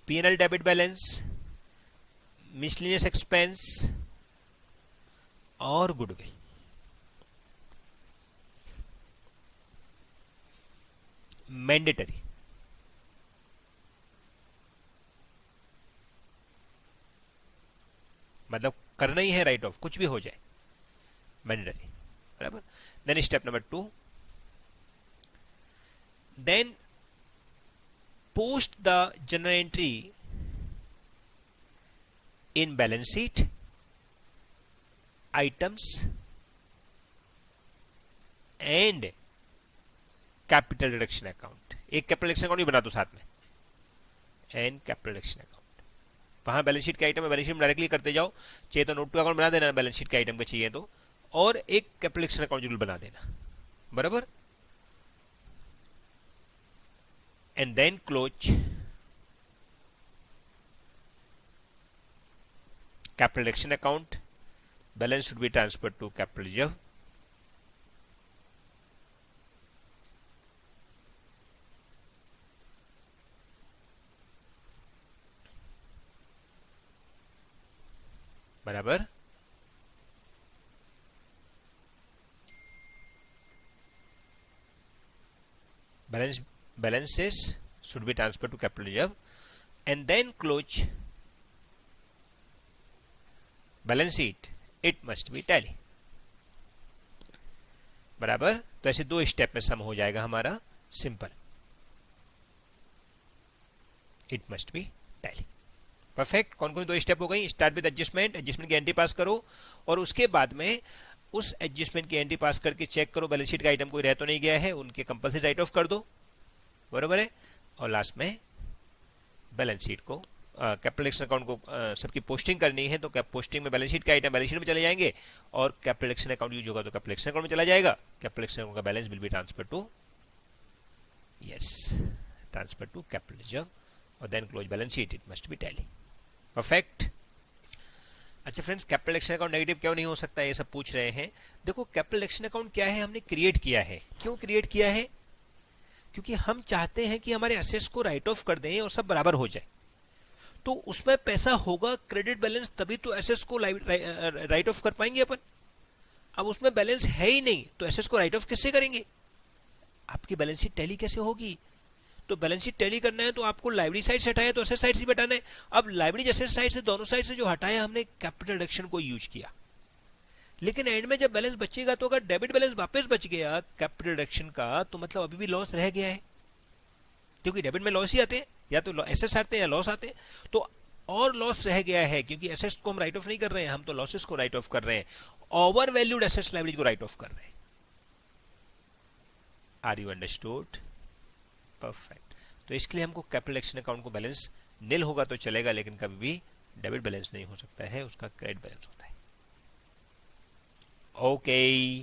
P&L debit balance, miscellaneous expense or goodwill। Mandatory, मतलब करना ही है, राइट ऑफ कुछ भी हो जाए, मैंडेटरी, बराबर। Then step number 2, then post the journal entry in balance sheet items and capital reduction account. एक कैपिटल रिडक्शन अकाउंट भी बना दो साथ में, एंड कैपिटल रिडक्शन अकाउंट। वहां बैलेंस शीट के आइटम है, बैलेंस शीट में डायरेक्टली करते जाओ, चाहिए तो नोट टू अकाउंट बना देना बैलेंस शीट के आइटम का चाहिए तो, और एक कैपिटल रिडक्शन अकाउंट जरूर बना देना, बराबर। And then close capital reduction account, balance should be transferred to capital reserve. बराबर। balances should be transferred to capital reserve and then close balance sheet, it must be tally। बराबर। तो ऐसे दो स्टेप में सम हो जाएगा हमारा, simple. It must be tally. Perfect. कौन कौन दो स्टेप हो गई? स्टार्ट विद एडजस्टमेंट, एडजस्टमेंट की एंट्री पास करो, और उसके बाद में उस एडजस्टमेंट की एंट्री पास करके चेक करो बैलेंस शीट का आइटम कोई रह तो नहीं गया है, उनके कंपल्सरी राइट ऑफ कर दो, बराबर है। और लास्ट में बैलेंस शीट को कैपिटल रिडक्शन अकाउंट को सबकी पोस्टिंग करनी है, तो पोस्टिंग में बैलेंस शीट का आइटम बैलेंस शीट में चले जाएंगे, और कैपिटल रिडक्शन अकाउंट यूज होगा तो कैपिटल रिडक्शन अकाउंट में चला जाएगा। कैपिटल रिडक्शन अकाउंट का balance will be transfer to, yes, transfer to capital reserve, और then close balance sheet, it must be tally. Perfect. अच्छा friends, capital reduction account negative क्यों नहीं हो सकता, ये सब पूछ रहे हैं। देखो, कैपिटल रिडक्शन अकाउंट क्या है, हमने क्रिएट किया है। क्यों क्रिएट किया है? क्योंकि हम चाहते हैं कि हमारे असेट्स को राइट ऑफ कर दें और सब बराबर हो जाए, तो उसमें पैसा होगा क्रेडिट बैलेंस, तभी तो एसेट्स को राइट ऑफ कर पाएंगे अपन। अब उसमें बैलेंस है ही नहीं, तो एसेट्स को राइट ऑफ कैसे करेंगे? आपकी बैलेंस शीट टैली कैसे होगी? तो बैलेंस शीट टैली करना है तो आपको लाइब्रेरी साइड से हटाया तो एसेट साइड से हटाना है। अब लाइब्रेरी एसेट साइड से, दोनों साइड से जो हटाया हमने, कैपिटल रिडक्शन को यूज किया, लेकिन एंड में जब बैलेंस बचेगा तो अगर डेबिट बैलेंस वापस बच गया कैपिटल रिडक्शन का, तो मतलब अभी भी लॉस रह गया है, क्योंकि डेबिट में लॉस ही आते हैं, या तो एसेट्स आते हैं या लॉस आते हैं, तो और लॉस रह गया है, क्योंकि एसेट्स को हम राइट ऑफ नहीं कर रहे हैं, हम तो लॉसेस को राइट ऑफ कर रहे हैं, ओवर वैल्यूड एसेट्स लाइब्रेरी को राइट ऑफ कर रहे हैं। Are you understood? परफेक्ट। तो इसके लिए हमको कैपिटल रिडक्शन अकाउंट को बैलेंस निल होगा तो चलेगा, लेकिन कभी भी डेबिट बैलेंस नहीं हो सकता है, उसका क्रेडिट बैलेंस होता है। Okay,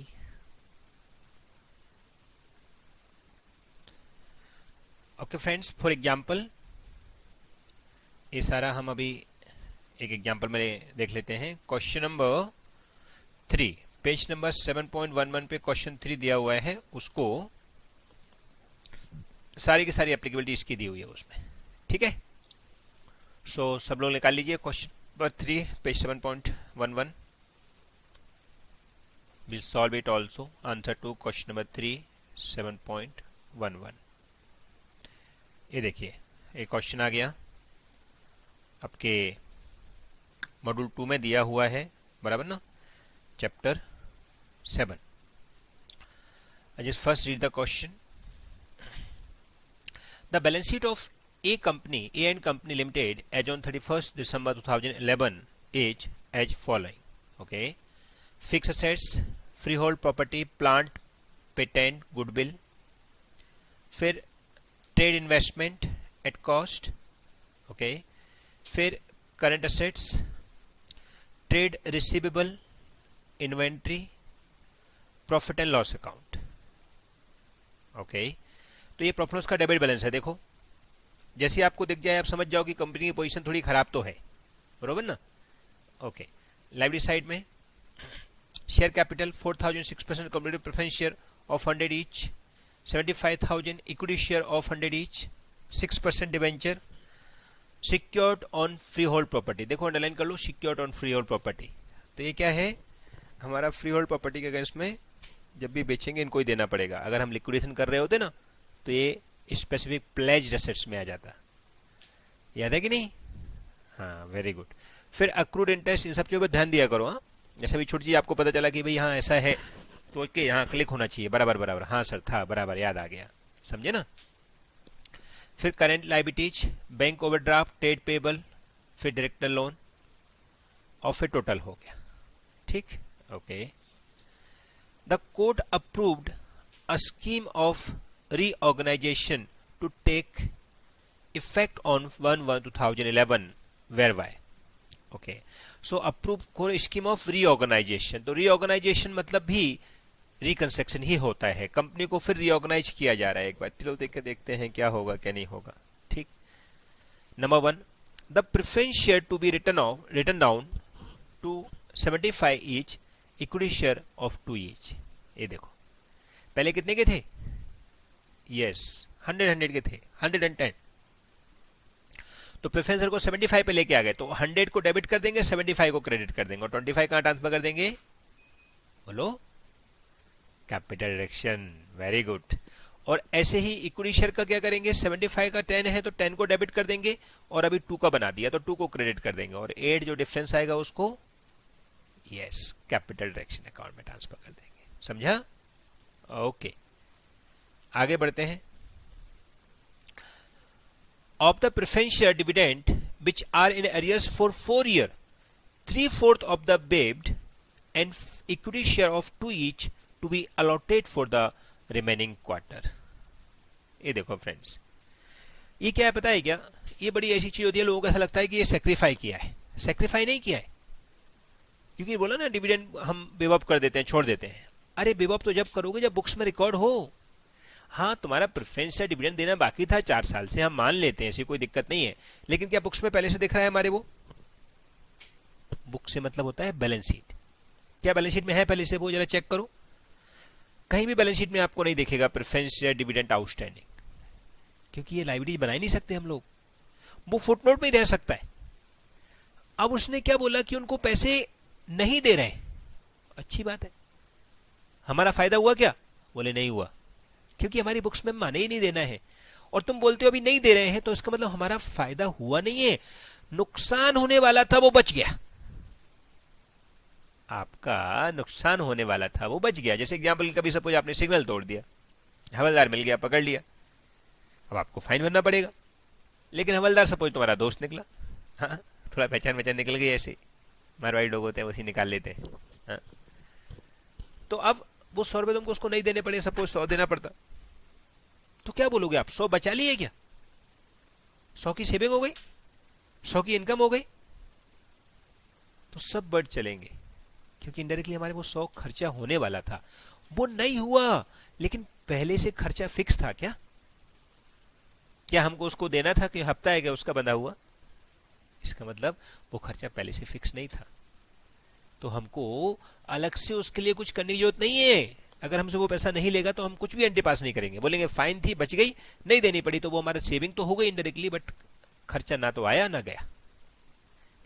okay friends, for example, ये सारा हम अभी एक एग्जाम्पल में देख लेते हैं। क्वेश्चन नंबर 3, पेज नंबर 7.11 पे क्वेश्चन 3 दिया हुआ है, उसको सारी की सारी एप्लीकेबिलिटी इसकी दी हुई है उसमें, ठीक है। सो सब लोग निकाल लीजिए question number 3, page 7.11। We'll solve it also. Answer to question number 3, 7.11। ये देखिए, एक क्वेश्चन आ गया आपके मॉड्यूल 2 में दिया हुआ है, बराबर ना, chapter 7। I just first read the question. The balance sheet of A company, A and Company Limited, as on 31st December 2011 is as following. Okay, fixed assets, freehold property, plant, patent, goodwill, फिर trade investment at cost, okay, फिर current assets, trade receivable, inventory, profit and loss account. Okay, तो ये प्रॉफिट लॉस का डेबिट बैलेंस है। देखो, जैसे आपको दिख जाए आप समझ जाओ कि कंपनी की पोजीशन थोड़ी खराब तो है, बरोबर ना। ओके, लाइब्रेरी साइड में share capital 4006% cumulative preference share of 100 each, 75,000 equity share of 100 each, 6% debenture, secured on free hold property. देखो अंडरलाइन कर लो, secured on free hold property. तो ये क्या है, हमारा फ्री होल्ड प्रॉपर्टी के अगेंस्ट में जब भी बेचेंगे इनको ही देना पड़ेगा। अगर हम लिक्विडेशन कर रहे होते ना तो ये स्पेसिफिक प्लेज्ड एसेट्स में आ जाता। याद है कि नहीं? हाँ, वेरी गुड। फिर अक्रूड इंटरेस्ट, इन सब चीज़ों पर ध्यान दिया करो। हाँ, जैसे भी छोटी चीज़ आपको पता चला कि भाई हाँ ऐसा है तो के यहाँ क्लिक होना चाहिए, बराबर बराबर, हाँ सर था, बराबर, याद आ गया, समझे ना। फिर current liabilities, bank overdraft, trade payable, फिर डायरेक्टर लोन और फिर टोटल हो गया। ठीक, okay. The court approved a scheme of reorganisation to take effect on 1/1/2011 whereby, okay. So approve court scheme of reorganisation, तो रीऑर्गेनाइजेशन मतलब भी रिकंस्ट्रक्शन ही होता है, कंपनी को फिर रीऑर्गेनाइज किया जा रहा है। एक बार चलो देख के देखते हैं क्या होगा क्या नहीं होगा। ठीक, number 1, the preference share to be written down to 75 each, equity share of 2 each. ये देखो पहले कितने के थे, यस 100 के थे, 110। तो प्रेफरेंस को 75 पे लेके आ गए, तो 100 को डेबिट कर देंगे, 75 को क्रेडिट कर देंगे और 25 कहां ट्रांसफर कर देंगे, बोलो, कैपिटल डायरेक्शन। Very good. और ऐसे ही इक्विटी शेयर का क्या करेंगे, 75 का 10 है तो 10 को डेबिट कर देंगे और अभी 2 का बना दिया तो 2 को क्रेडिट कर देंगे और 8 जो डिफरेंस आएगा उसको यस कैपिटल डायरेक्शन अकाउंट में ट्रांसफर कर देंगे। समझा? ओके, आगे बढ़ते हैं। Of the preference share dividend which are in arrears for 4 year, 3/4 of the waived and equity share of 2 each to be allotted for the remaining quarter. ये देखो फ्रेंड्स, ये क्या है पता है क्या, ये बड़ी ऐसी चीज होती है, लोगों को ऐसा लगता है कि ये सेक्रीफाई किया है। सेक्रीफाई नहीं किया है, क्योंकि बोला ना डिविडेंड हम बेवअप कर देते हैं, छोड़ देते हैं। अरे बेवअप तो जब करोगे जब बुक्स में रिकॉर्ड हो। हाँ, तुम्हारा प्रेफरेंस से डिविडेंड देना बाकी था 4 साल से, हम मान लेते हैं, ऐसी कोई दिक्कत नहीं है, लेकिन क्या बुक्स में पहले से दिख रहा है हमारे? वो बुक से मतलब होता है बैलेंस शीट। क्या बैलेंस शीट में है पहले से? वो जरा चेक करो, कहीं भी बैलेंस शीट में आपको नहीं दिखेगा प्रेफरेंस शेयर डिविडेंड आउटस्टैंडिंग, क्योंकि ये लायबिलिटी बना ही नहीं सकते हम लोग, वो फुटनोट में ही रह सकता है। अब उसने क्या बोला कि उनको पैसे नहीं दे रहे, अच्छी बात है, हमारा फायदा हुआ क्या? बोले नहीं हुआ, क्योंकि हमारी बुक्स में माने ही नहीं देना है। और तुम बोलते हो अभी नहीं दे रहे हैं, तो इसका मतलब हमारा फायदा हुआ नहीं है, नुकसान होने वाला था वो बच गया। आपका नुकसान होने वाला था वो बच गया। जैसे एग्जांपल, कभी सपोज आपने सिग्नल तोड़ दिया, हवलदार मिल गया, पकड़ लिया, अब आपको फाइन भरना पड़ेगा, लेकिन हवलदार सपोज तुम्हारा दोस्त निकला, हाँ थोड़ा पहचान निकल गई, ऐसे मारवाड़ी लोग होते हैं उसी निकाल लेते हैं, हाँ? तो अब वो 100 रुपए तुमको उसको नहीं देने पड़े, सपोज 100 देना पड़ता, तो क्या बोलोगे आप? 100 बचा लिए क्या? 100 की सेविंग हो गई, 100 की इनकम हो गई, तो सब बढ़ चलेंगे, क्योंकि इनडायरेक्टली हमारे वो 100 खर्चा होने वाला था, वो नहीं हुआ, लेकिन पहले से खर्चा फिक्स था क्या? क्या हमको उसको देना था कि हफ्ता है क्या उसका बंधा हुआ? इसका मतलब वो खर्चा पहले से फिक्स नहीं था, तो हमको अलग से उसके लिए कुछ करने की जरूरत नहीं है। अगर हमसे वो पैसा नहीं लेगा तो हम कुछ भी एंटी पास नहीं करेंगे, बोलेंगे फाइन थी बच गई, नहीं देनी पड़ी, तो वो हमारा सेविंग तो हो गई इनडायरेक्टली, बट खर्चा ना तो आया ना गया।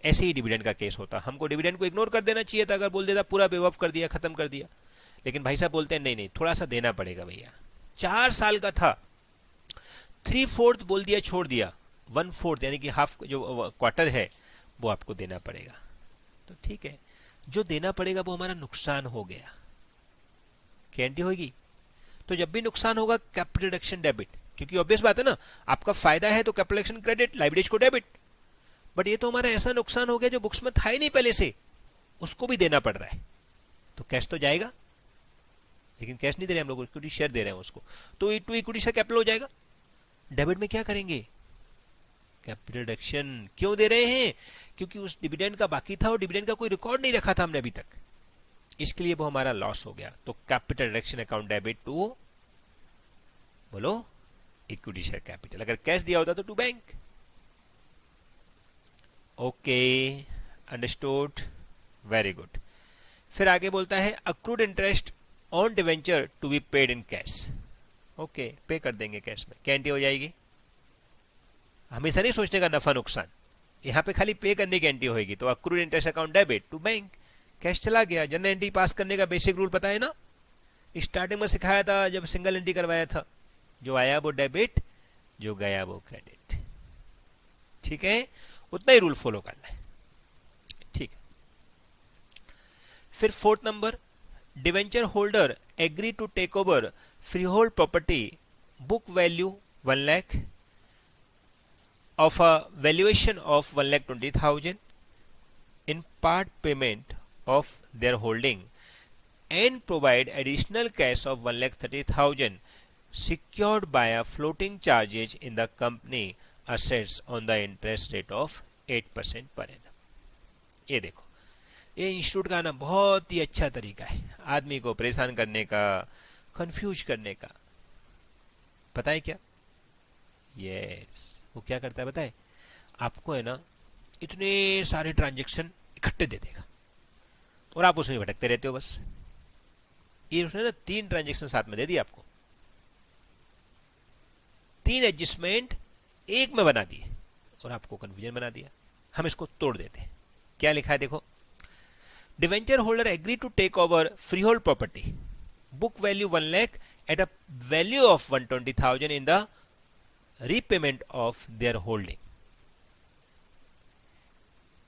ऐसे ही डिविडेंड का केस होता, हमको डिविडेंड को इग्नोर कर देना चाहिए था, अगर बोल देता पूरा बेवफ कर दिया, खत्म कर दिया, लेकिन भाई साहब बोलते हैं नहीं नहीं थोड़ा सा देना पड़ेगा भैया, 4 साल का था, 3/4 बोल दिया, छोड़ दिया, 1/4 यानी कि हाफ जो क्वार्टर है वो आपको देना पड़ेगा। तो ठीक है, जो देना पड़ेगा वो हमारा नुकसान हो गया, गारंटी होगी। तो जब भी नुकसान होगा कैपिटल रिडक्शन डेबिट, क्योंकि ऑब्वियस बात है ना, आपका फायदा है तो कैपिटल रिडक्शन क्रेडिट, लायबिलिटीज को डेबिट। बट ये तो हमारा ऐसा नुकसान हो गया जो बुक्स में था ही नहीं पहले से, उसको भी देना पड़ रहा है, तो कैश तो जाएगा, लेकिन कैश नहीं दे रहे हम लोग, इक्विटी शेयर दे रहे हैं उसको, तो इक्विटी शेयर कैपिटल हो जाएगा। डेबिट में क्या करेंगे? Capital reduction. क्यों दे रहे हैं? क्योंकि उस डिविडेंड का बाकी था और डिविडेंड का कोई रिकॉर्ड नहीं रखा था हमने अभी तक, इसके लिए वो हमारा लॉस हो गया। तो capital reduction account debit to, बोलो, इक्विटी शेयर कैपिटल। अगर कैश दिया होता तो to bank. Okay, understood, very good. फिर आगे बोलता है accrued interest on debenture to be paid in cash. Okay, pay कर देंगे कैश में, गारंटी हो जाएगी। हमेशा नहीं सोचने का नफा नुकसान, यहाँ पे खाली पे करने की एंट्री होगी। तो accrued interest account debit to bank, cash चला गया। जनरल एंट्री पास करने का बेसिक रूल पता है ना, स्टार्टिंग में सिखाया था जब सिंगल एंट्री करवाया था, जो आया वो डेबिट, जो गया वो क्रेडिट। ठीक है, उतना ही रूल फॉलो करना है। ठीक है, फिर 4th number, debenture holder agree to take over free hold property, book value 1 lakh, of a valuation of 1,20,000 in part payment of their holding and provide additional cash of 1,30,000 secured by a floating charges in the company assets on the interest rate of 8% per annum. ये देखो, ये इंस्टीट्यूट का ना बहुत ही अच्छा तरीका है आदमी को परेशान करने का, कंफ्यूज करने का। पता है क्या? यस, वो क्या करता है पता है? आपको है ना इतने सारे ट्रांजेक्शन इकट्ठे दे देगा और आप उसमें भटकते रहते हो बस। ये उसने ना 3 ट्रांजेक्शन साथ में दे दिए आपको, 3 एडजस्टमेंट एक में बना दिए और आपको कंफ्यूजन बना दिया। हम इसको तोड़ देते हैं। क्या लिखा है देखो, debenture holder agree to take over free hold property, book value 1 lakh at a value of 120,000 in the repayment of their holding.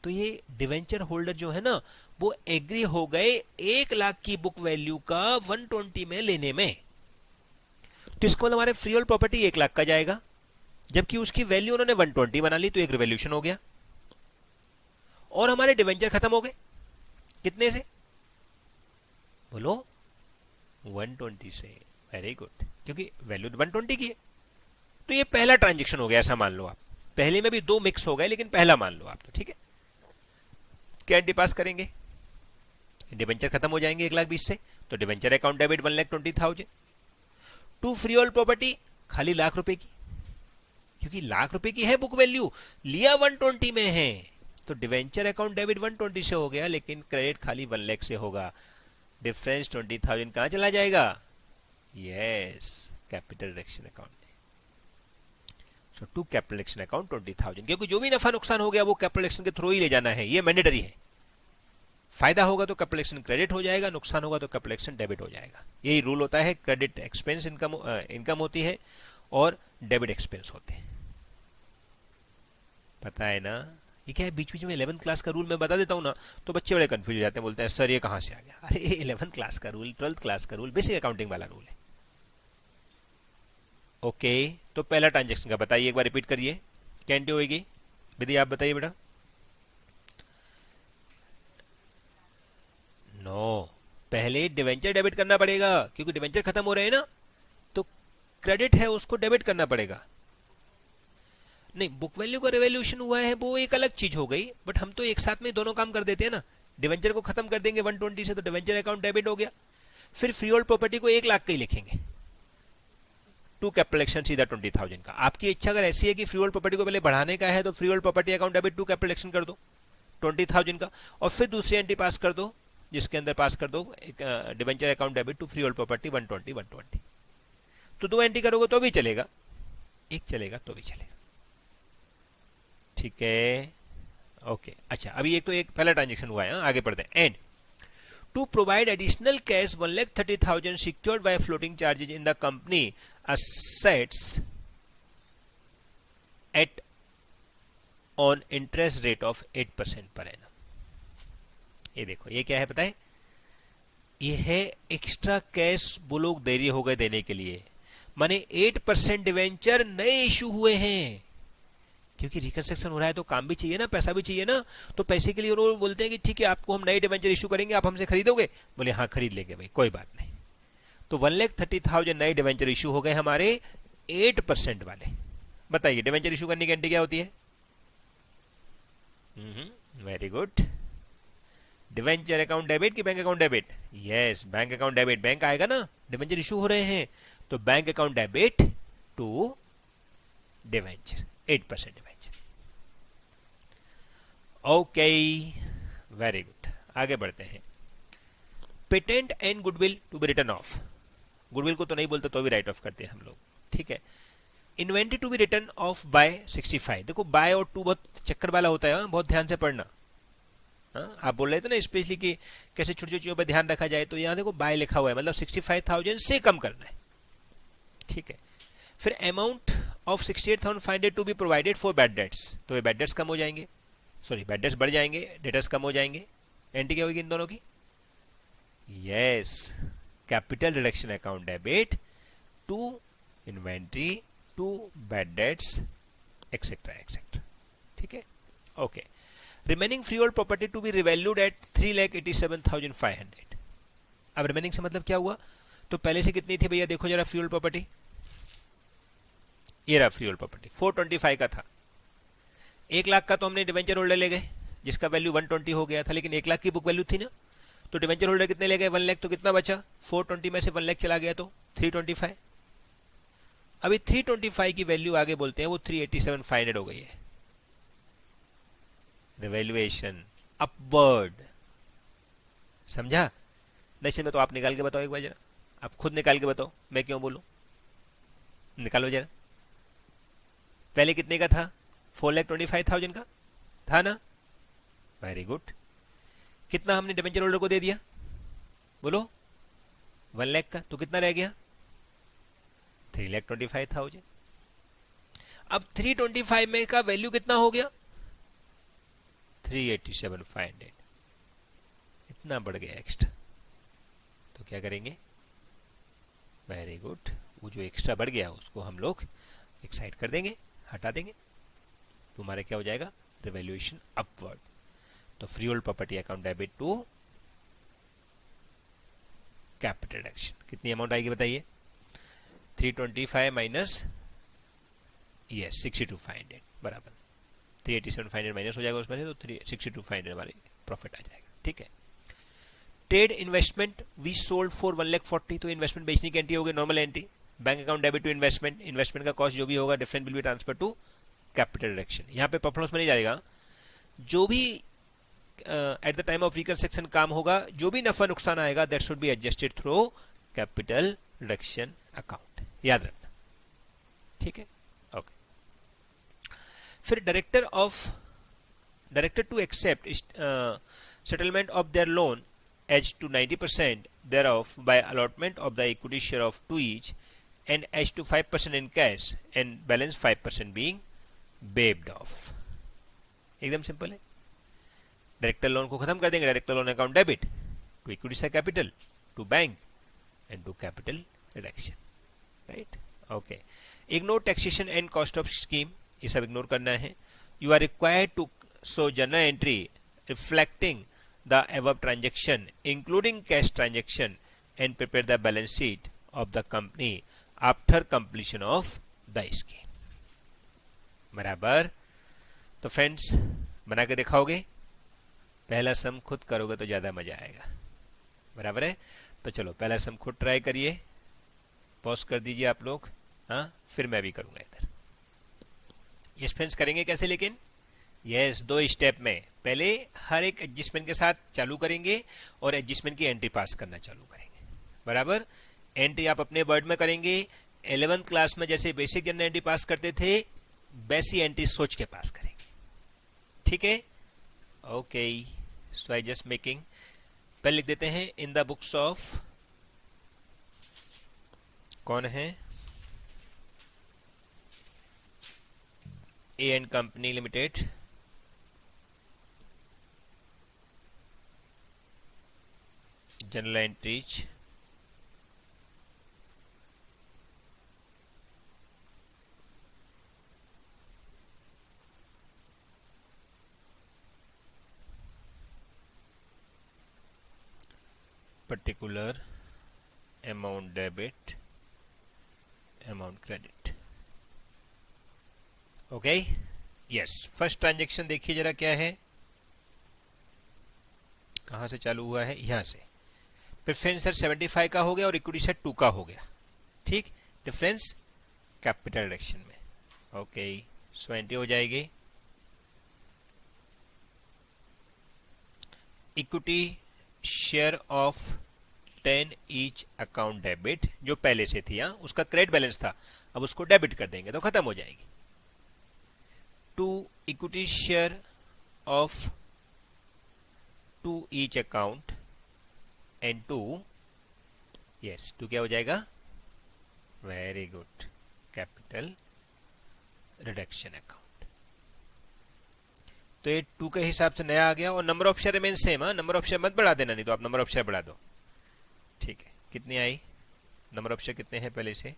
तो ये डिवेंचर होल्डर जो है ना वो एग्री हो गए 1 लाख की बुक वैल्यू का 120 में लेने में। तो इसको हमारे फ्री होल्ड प्रॉपर्टी 1 लाख का जाएगा, जबकि उसकी वैल्यू उन्होंने 120 बना ली, तो एक रिवैल्यूएशन हो गया और हमारे डिवेंचर खत्म हो गए। कितने से? बोलो 120 से। वेरी गुड, क्योंकि वैल्यू 120 की है। तो ये पहला ट्रांजेक्शन हो गया, ऐसा मान लो आप। पहले में भी 2 मिक्स हो गए, लेकिन पहला मान लो आप। तो ठीक है, क्या एंट्री पास करेंगे? डिवेंचर खत्म हो जाएंगे 1,20,000 से, तो debenture account debit 1,20,000 to free hold property, खाली ₹1,00,000 की, क्योंकि ₹1,00,000 की है बुक वैल्यू, लिया 120 में है, तो डिवेंचर अकाउंट डेबिट 120 से हो गया, लेकिन क्रेडिट खाली 1,00,000 से होगा। डिफरेंस 20,000 कहां चला जाएगा? Yes, capital reduction account. So to capital reduction account 20,000, क्योंकि जो भी नफा नुकसान हो गया वो कैपिटल रिडक्शन के थ्रू ही ले जाना है, ये मैंडेटरी है। फायदा होगा तो कैपिटल रिडक्शन क्रेडिट हो जाएगा, नुकसान होगा तो कैपिटल रिडक्शन डेबिट हो जाएगा। यही रूल होता है। क्रेडिट एक्सपेंस इनकम होती है और डेबिट एक्सपेंस होते हैं। पता है ना? ये क्या है, बीच बीच में 11th क्लास का रूल मैं बता देता हूं ना, तो बच्चे बड़े कंफ्यूज हो जाते हैं, बोलते हैं सर ये कहां से आ गया? अरे 11th क्लास का रूल, 12th क्लास का रूल, बेसिक अकाउंटिंग वाला रूल है। ओके, तो पहला ट्रांजेक्शन का बताइए, एक बार रिपीट करिए। क्या एंट्री होगी विधि, आप बताइए बेटा। नो, पहले डिवेंचर डेबिट करना पड़ेगा, क्योंकि डिवेंचर खत्म हो रहे हैं ना, तो क्रेडिट है उसको डेबिट करना पड़ेगा। नहीं, बुक वैल्यू का रिवैल्यूएशन हुआ है वो एक अलग चीज हो गई, बट हम तो एक साथ में दोनों काम कर देते हैं ना। डिवेंचर को खत्म कर देंगे 120 से, तो डिवेंचर अकाउंट डेबिट हो गया। फिर फ्री होल्ड प्रॉपर्टी को 1 लाख का ही लिखेंगे, टू कैपिटल एक्शन सीधा 20,000 का। आपकी इच्छा अगर ऐसी है कि फ्री होल्ड प्रॉपर्टी को पहले बढ़ाने का है, तो free hold property account debit to capital action कर दो 20,000 का, और फिर दूसरी एंट्री पास कर दो, जिसके अंदर पास कर दो debenture account debit to free hold property 120। तो 2 एंट्री करोगे तो भी चलेगा, एक चलेगा तो भी चलेगा। ठीक है, ओके। अच्छा, अभी एक तो एक पहला ट्रांजेक्शन हुआ है, आगे बढ़ते हैं। And to provide additional cash 1,30,000 secured by floating charges in the company assets at on interest rate of 8% per annum। ये देखो, ये क्या है पता है? ये है एक्स्ट्रा कैश वो लोग देरी हो गए देने के लिए, माने 8% डिवेंचर नए इशू हुए हैं, क्योंकि रिकंस्ट्रक्शन हो रहा है तो काम भी चाहिए ना, पैसा भी चाहिए ना। तो पैसे के लिए वो बोलते हैं कि ठीक है आपको हम नए डिवेंचर इशू करेंगे, आप हमसे खरीदोगे? बोले हाँ खरीद लेंगे भाई, कोई बात नहीं। तो 1,30,000 नए डिवेंचर इशू हो गए हमारे 8% वाले। बताइए डिवेंचर इशू करने की एंट्री क्या होती है? Very good, debenture account debit कि bank account debit? Yes, bank account debit. Bank आएगा ना, डिवेंचर इशू हो रहे हैं, तो bank account debit to debenture 8% debenture. Okay, very good, आगे बढ़ते हैं। Patent and goodwill to be written off. Goodwill को तो नहीं बोलते तो भी राइट ऑफ करते हैं हम लोग, ठीक है। Inventory to be written off by 65। देखो बाय और टू बहुत चक्कर वाला होता है, बहुत ध्यान से पढ़ना। आप बोल रहे थे ना स्पेशली कि कैसे छोटी छोटी चीजों पर ध्यान रखा जाए, तो यहाँ देखो बाय लिखा हुआ है, मतलब 65,000 से कम करना है, ठीक है। फिर amount of 68,500 to be provided for bad debts, तो ये बैड डेट्स कम हो जाएंगे, सॉरी बैड डेट्स बढ़ जाएंगे, डेटर्स कम हो जाएंगे। एंट्री क्या होगी इन दोनों की? Yes, capital reduction account debit to inventory to bad debts etcetera etcetera. ठीक है, ओके। Remaining free hold property to be revalued at 3,87,500। अब रिमेनिंग से मतलब क्या हुआ, तो पहले से कितनी थी भैया, देखो जरा फ्री होल्ड प्रॉपर्टी, ये रहा फ्री होल्ड प्रॉपर्टी 425 का था। 1 लाख का तो हमने डिवेंचर होल्डर ले गए जिसका वैल्यू 120 हो गया था, लेकिन 1 लाख की बुक वैल्यू थी ना, तो डिवेंचर होल्डर कितने ले गए, 1 लाख, तो कितना बचा, 420 में से 1 लाख चला गया तो 325। अभी 325 की वैल्यू आगे बोलते हैं वो 387,500 हो गई है। रिवैल्यूएशन अपवर्ड, समझा? नहीं में तो आप निकाल के बताओ एक बार जरा, आप खुद निकाल के बताओ, मैं क्यों बोलूं, निकालो जरा। पहले कितने का था, 4,25,000 का था ना, वेरी गुड। कितना हमने डिवेंचर होल्डर को दे दिया, बोलो 1 लाख का, तो कितना रह गया 3,25,000। अब 325 में का वैल्यू कितना हो गया 387,500, इतना बढ़ गया एक्स्ट्रा, तो क्या करेंगे, वेरी गुड, वो जो एक्स्ट्रा बढ़ गया उसको हम लोग एक साइड कर देंगे, हटा देंगे, तुम्हारा क्या हो जाएगा, रिवैल्यूएशन अपवर्ड। तो free hold property account debit to capital reduction, कितनी अमाउंट आएगी बताइए, 325 माइनस यस 62,500 बराबर 387,500 माइनस हो जाएगा उसमें से, तो 62,500 हमारे प्रॉफिट आ जाएगा। ठीक है, trade investment we sold for 1,40,000, तो इन्वेस्टमेंट बेचने की एंट्री हो गई, normal entry. Bank account debit to investment, investment का कॉस्ट जो भी होगा different will be transfer to capital reduction. यहाँ पे प्रॉफिट लॉस में नहीं जाएगा, जो भी at the time of reconstruction काम होगा, जो भी नफा नुकसान आएगा that should be adjusted through capital reduction account, याद रखना। ठीक है, ओके। फिर director to accept settlement of their loan as to 90% thereof by allotment of the equity share of two each and as to 5% in cash and balance 5% being waived off। एकदम सिंपल है, डायरेक्टर लोन को खत्म कर देंगे, director loan account debit to equity share capital to bank and to capital reduction, right, okay. Ignore taxation and cost of scheme, ये सब इग्नोर करना है। You are required to show journal entry reflecting the above transaction including cash transaction and prepare the balance sheet of the company after completion of the scheme। बराबर, तो फ्रेंड्स बना के दिखाओगे, पहला सम खुद करोगे तो ज्यादा मजा आएगा, बराबर है। तो चलो पहला सम खुद ट्राई करिए, पॉज कर दीजिए आप लोग, हाँ, फिर मैं भी करूंगा इधर। ये फ्रेंड्स करेंगे कैसे, लेकिन यस, 2 स्टेप में, पहले हर एक एडजस्टमेंट के साथ चालू करेंगे और एडजस्टमेंट की एंट्री पास करना चालू करेंगे, बराबर। एंट्री आप अपने वर्ड में करेंगे, 11th क्लास में जैसे बेसिक जनरल एंट्री पास करते थे वैसी एंट्री सोच के पास करेंगे। ठीक है, okay. So I just making, पहले लिख देते हैं इन द बुक्स ऑफ, कौन है, A and company limited, general entries particular amount debit amount credit, okay, yes. First transaction देखिए जरा क्या है, कहां से चालू हुआ है, यहां से। प्रेफरेंस सर 75 का हो गया और इक्विटी सेट 2 का हो गया, ठीक, डिफरेंस कैपिटल रिडक्शन में, ओके। सो एंट्री हो जाएगी equity share of 10 each account debit, जो पहले से थी, उसका क्रेडिट बैलेंस था, अब उसको डेबिट कर देंगे तो खत्म हो जाएगी, to equity share of 2 each account and 2 yes 2 क्या हो जाएगा, very good, capital reduction account. तो ये 2 के हिसाब से नया आ गया और number of share remain same, number of share मत बढ़ा देना, नहीं तो आप नंबर ऑफ शेयर बढ़ा दो, ठीक है। कितनी आई, नंबर ऑफ शेयर कितने हैं पहले से,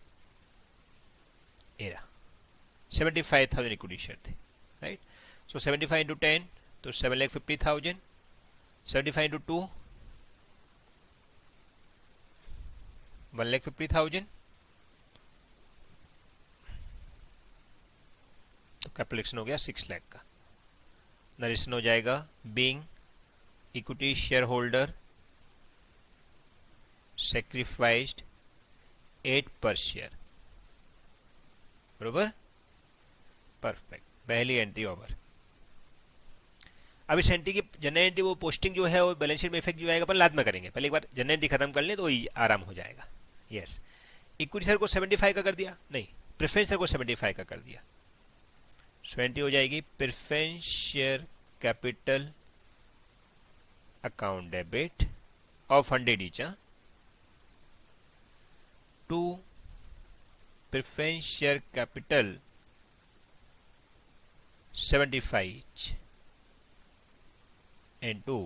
13, 75,000 इक्विटी शेयर थे, राइट। सो 75 इंटू 10 तो 7,50,000, 75 इंटू 2 1,50,000, तो कैपिटलेशन हो गया 6 लाख का। नरेशन हो जाएगा being equity share holder sacrificed 8 पर शेयर, बरोबर, परफेक्ट। पहली एंट्री ओवर। अब इस एंट्री की जनरल एंट्री वो पोस्टिंग जो है वो बैलेंस शीट में इफेक्ट जो आएगा अपन बाद में करेंगे, पहले एक बार जनरल एंट्री खत्म कर लें तो आराम हो जाएगा। यस, इक्विटी शेयर को 75 का कर दिया, नहीं प्रेफरेंस शेयर को 75 का कर दिया, सो एंट्री हो जाएगी preference share capital account debit of 100 each to preference share capital 75 each into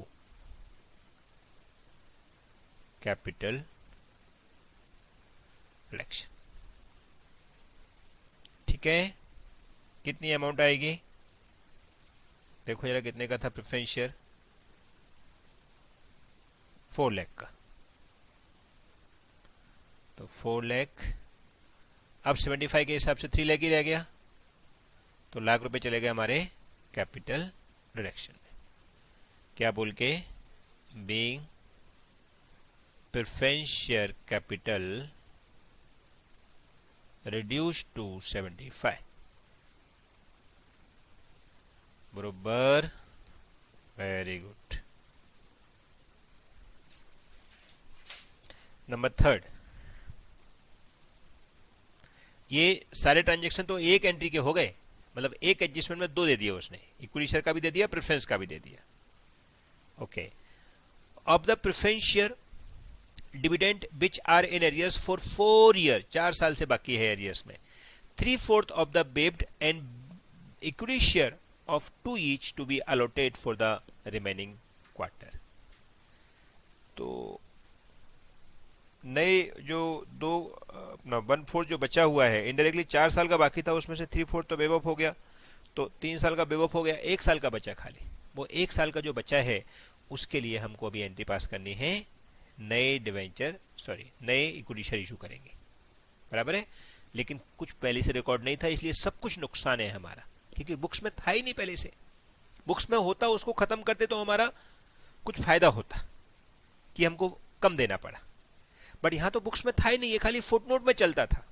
capital reduction. ठीक है, कितनी अमाउंट आएगी देखो जरा, कितने का था प्रेफरेंस शेयर, 4 लाख का, तो 4 लाख, अब 75 के हिसाब से 3 लाख ही रह गया, तो लाख रुपए चले गए हमारे कैपिटल रिडक्शन में। क्या बोल के, being preference share capital reduce to 75, बरोबर, वेरी गुड। नंबर 3, ये सारे ट्रांजेक्शन तो एक एंट्री के हो गए, मतलब एक एडजस्टमेंट में 2 दे दिया उसने, इक्विटी शेयर का भी दे दिया, प्रेफरेंस का भी दे दिया। Okay, of the preference share dividend which are in arrears for 4 year, 4 साल से बाकी है एरियर्स में, 3/4 of the waived and equity share of 2 each to be allotted for the remaining quarter. तो नए जो 1/4 जो बचा हुआ है, इनडायरेक्टली 4 साल का बाकी था, उसमें से 3/4 तो वेव ऑफ हो गया, तो 3 साल का वेव ऑफ हो गया, 1 साल का बचा खाली, वो 1 साल का जो बचा है उसके लिए हमको अभी एंट्री पास करनी है, नए डिवेंचर नए इक्विटी शेयर इशू करेंगे, बराबर है। लेकिन कुछ पहले से रिकॉर्ड नहीं था, इसलिए सब कुछ नुकसान है हमारा, क्योंकि बुक्स में था ही नहीं पहले से। बुक्स में होता उसको खत्म करते तो हमारा कुछ फायदा होता कि हमको कम देना पड़ा, बट यहां तो बुक्स में था ही नहीं, ये खाली फुटनोट में चलता था,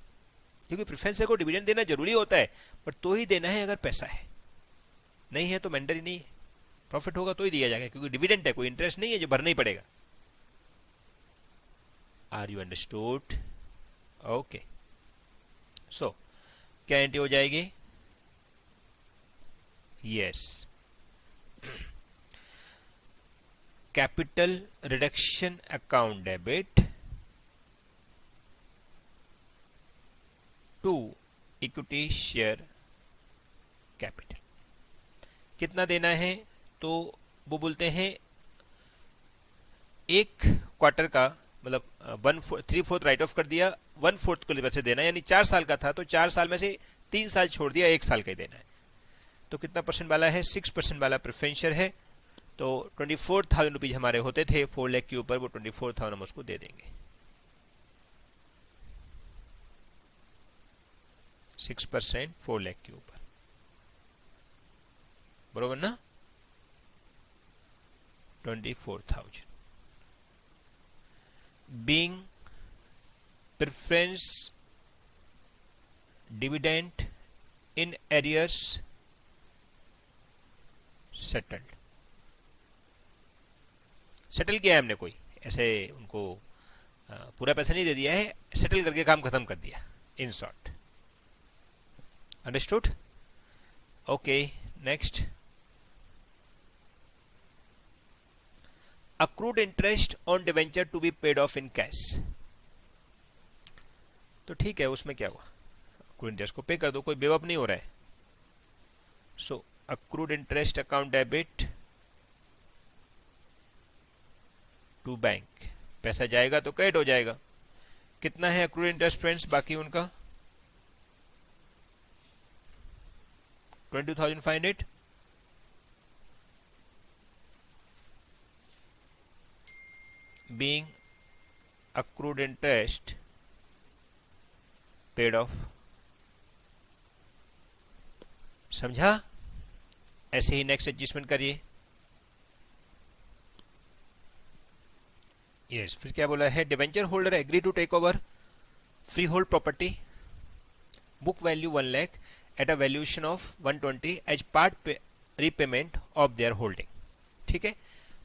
क्योंकि प्रेफरेंस को डिविडेंड देना जरूरी होता है, बट तो ही देना है अगर पैसा है, नहीं है तो मैंडेटरी नहीं है, प्रॉफिट होगा तो ही दिया जाएगा, क्योंकि डिविडेंड है, कोई इंटरेस्ट नहीं है जो भरना ही पड़ेगा। Are you understood? Okay, so क्या एंट्री हो जाएगी? Yes, capital reduction account debit to equity share capital. कितना देना है? तो वो बोलते हैं एक क्वार्टर का, मतलब 3/4 राइट ऑफ कर दिया, 1/4 को वजह से देना है, यानी 4 साल का था तो 4 साल में से 3 साल छोड़ दिया, 1 साल का ही देना है। तो कितना परसेंट वाला है? 6% वाला प्रेफरेंस शेयर है, तो 24,000 रुपीज हमारे होते थे 4 लाख के ऊपर, वो 24,000 हम उसको दे देंगे। 6% 4 लाख के ऊपर, बरोबर ना? 24,000 being preference dividend in arrears settled। Settle किया है हमने, कोई ऐसे उनको पूरा पैसा नहीं दे दिया है, सेटल करके काम खत्म कर दिया, in short. Understood? Okay, next, accrued interest on debenture to be paid off in cash। तो ठीक है, उसमें क्या हुआ, accrued interest को पे कर दो, कोई बेवअप नहीं हो रहा है। सो accrued interest account debit to bank, पैसा जाएगा तो क्रेडिट हो जाएगा। कितना है accrued interest फ्रेंड्स बाकी उनका? 22,500 being accrued interest paid off। समझा? ऐसे ही नेक्स्ट एडजस्टमेंट करिए। यस, फिर क्या बोला है? Debenture holder agree to take over free hold property, book value 1 lakh at a valuation of 120 as part repayment of their holding. ठीक है,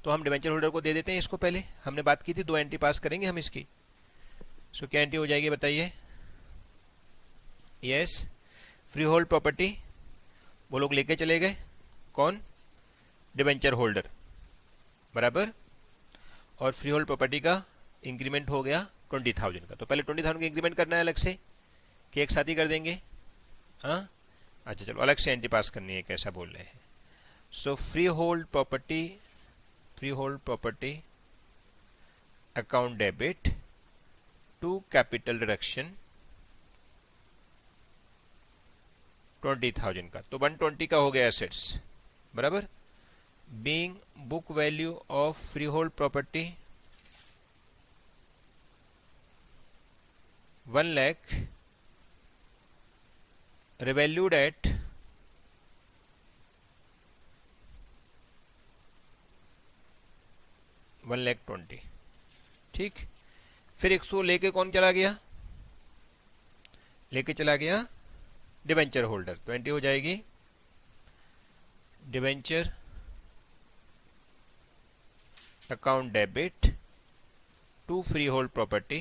तो हम डिवेंचर होल्डर को दे देते हैं इसको। पहले हमने बात की थी 2 एंट्री पास करेंगे हम इसकी। सो क्या एंट्री हो जाएगी बताइए? यस, फ्री होल्ड प्रॉपर्टी वो लोग लेके चले गए, कौन? डिवेंचर होल्डर, बराबर। और फ्री होल्ड प्रॉपर्टी का इंक्रीमेंट हो गया 20,000 का। तो पहले 20,000 का इंक्रीमेंट करना है अलग से कि एक साथ ही कर देंगे? हाँ, अच्छा चलो, अलग से एंट्री पास करनी है, कैसा बोल रहे हैं। So free hold property account debit to capital reduction 20,000 का, तो 120 का हो गया एसेट्स, बराबर। Being book value of free hold property 1 lakh revalued at 1,20,000। ठीक, फिर 100 लेके कौन चला गया? लेके चला गया डिवेंचर होल्डर, तो एंट्री हो जाएगी debenture account debit to free hold property,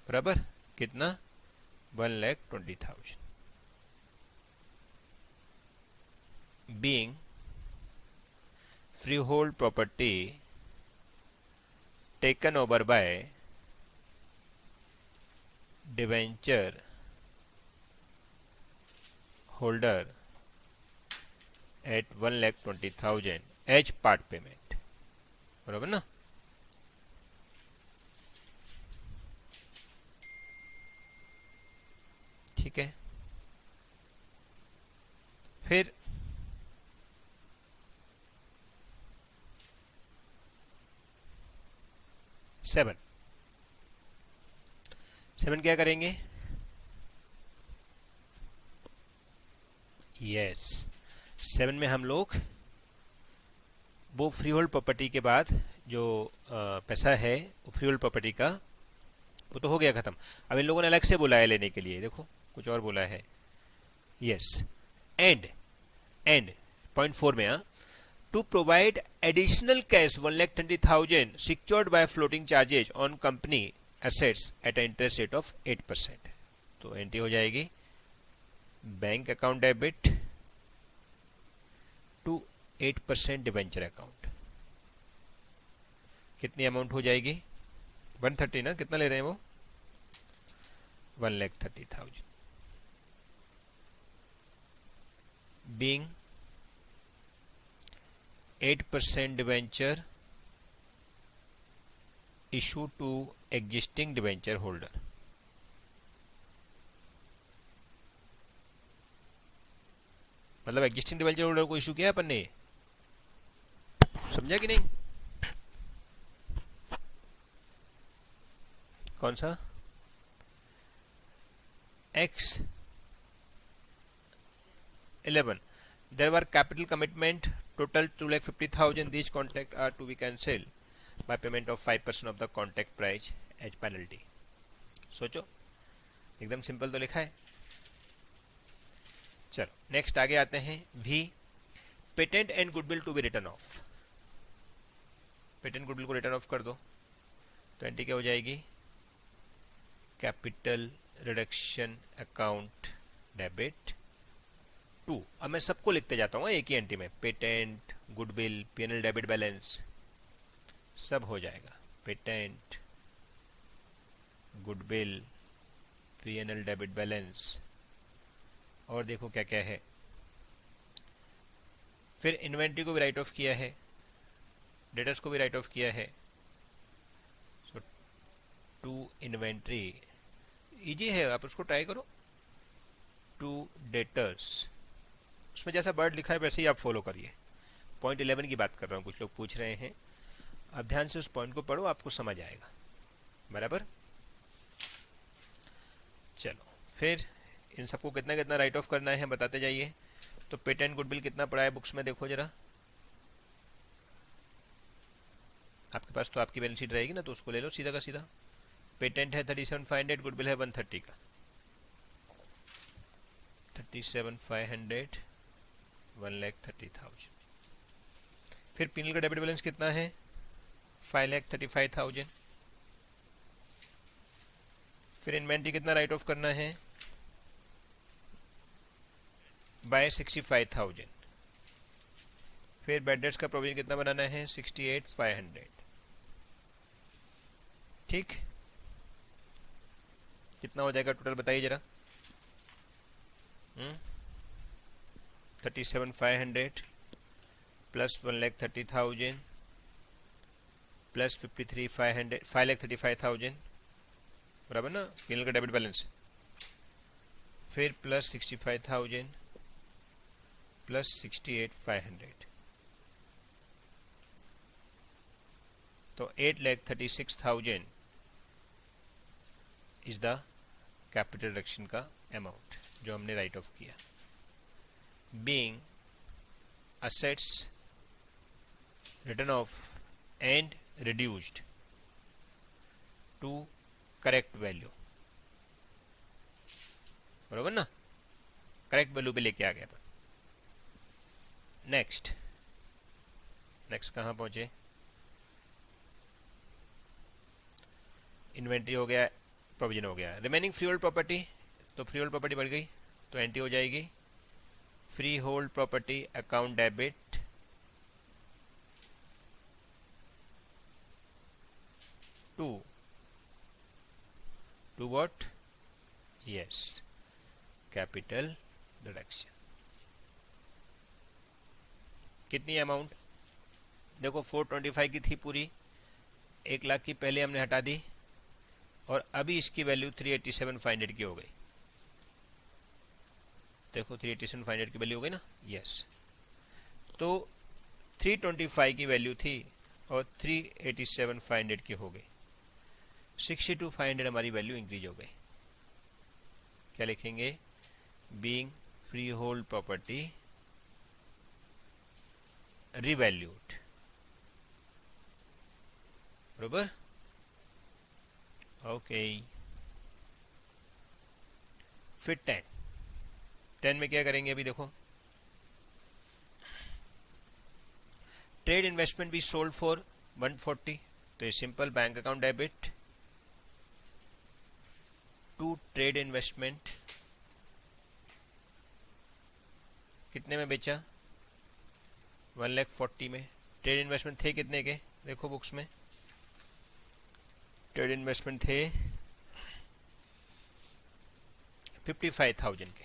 बराबर। कितना? 1,20,000। Being free hold property taken over by debenture holder at 1,20,000 as part payment, बराबर ना। ठीक है, फिर सेवन क्या करेंगे? यस, 7 में हम लोग वो फ्री होल्ड प्रॉपर्टी के बाद जो पैसा है वो फ्री होल्ड प्रॉपर्टी का, वो तो हो गया खत्म। अब इन लोगों ने अलग से बुलाया लेने के लिए, देखो कुछ और बोला है। यस, एंड पॉइंट 4 में, to provide additional cash 1,20,000 secured by floating charges on company assets at a interest rate of 8%। तो एंट्री हो जाएगी bank account debit to 8% debenture account. कितनी अमाउंट हो जाएगी? 130 ना, कितना ले रहे हैं वो? 1,30,000। Being 8% debenture issue to existing debenture holder. मतलब एग्जिस्टिंग डिवेंचर होल्डर को इशू किया अपन ने, समझा कि नहीं? कौन सा? X11 there were capital commitment total 2,50,000. These contracts are to be cancelled by payment of 5% of the contract price as penalty। सोचो, एकदम सिंपल तो लिखा है। चलो नेक्स्ट आगे आते हैं। V patent and goodwill to be written off. Patent goodwill को रिटर्न ऑफ कर दो, तो एंट्री क्या हो जाएगी? Capital reduction account debit to. अब मैं सबको लिखते जाता हूँ एक ही एंट्री में। Patent, goodwill, PNL debit balance सब हो जाएगा। Patent, goodwill, PNL debit balance, और देखो क्या क्या है। फिर इन्वेंट्री को भी राइट ऑफ किया है, डेटर्स को भी राइट ऑफ किया है। सो टू इन्वेंट्री इजी है, आप उसको ट्राई करो। टू डेटर्स, उसमें जैसा वर्ड लिखा है वैसे ही आप फॉलो करिए। पॉइंट 11 की बात कर रहा हूँ, कुछ लोग पूछ रहे हैं, अब ध्यान से उस पॉइंट को पढ़ो, आपको समझ आएगा। बराबर। चलो फिर इन सबको कितना कितना राइट ऑफ करना है बताते जाइए। तो पेटेंट गुडविल कितना पड़ा है बुक्स में, देखो जरा। आपके पास तो आपकी बैलेंस शीट रहेगी ना, तो उसको ले लो सीधा का सीधा। पेटेंट है 37,500, गुडविल है 130 का। 37,500, 1,30,000। फिर पिनल का डेबिट बैलेंस कितना है, 5,35,000। फिर इन्वेंट्री कितना राइट ऑफ करना है, बाय 65,000। फिर बैड डेट्स का प्रोविजन कितना बनाना है, 68,500। ठीक, कितना हो जाएगा टोटल बताइए जरा। 37,500 प्लस 1,30,000 प्लस 53,500, 5,35,000, बराबर ना, पिनल का डेबिट बैलेंस। फिर प्लस 65,000 प्लस 68,500, तो 8,36,000 इज द कैपिटल रिडक्शन का अमाउंट जो हमने राइट ऑफ किया। Being assets written off and reduced to correct value, बरोबर ना, करेक्ट वैल्यू पे लेके आ गया। नेक्स्ट कहाँ पहुंचे, इन्वेंट्री हो गया, प्रोविजन हो गया। रिमेनिंग फ्री होल्ड प्रॉपर्टी, तो फ्री होल्ड प्रॉपर्टी बढ़ गई तो एंट्री हो जाएगी free hold property account debit to what, yes, capital deduction. कितनी अमाउंट, देखो 425 की थी पूरी, 1,00,000 की पहले हमने हटा दी और अभी इसकी वैल्यू 387,500 की हो गई। देखो 387,500 की वैल्यू हो गई ना, यस। तो 325 की वैल्यू थी और 387,500 की हो गई, 62,500 हमारी वैल्यू इंक्रीज हो गई। क्या लिखेंगे, being free hold property revalued, बरोबर, ओके। फिर 10 में क्या करेंगे अभी देखो, trade investment be sold for 140, तो ये simple bank account debit to trade investment, कितने में बेचा, 1,40,000 में। ट्रेड इन्वेस्टमेंट थे कितने के, देखो बुक्स में ट्रेड इन्वेस्टमेंट थे 55,000 के,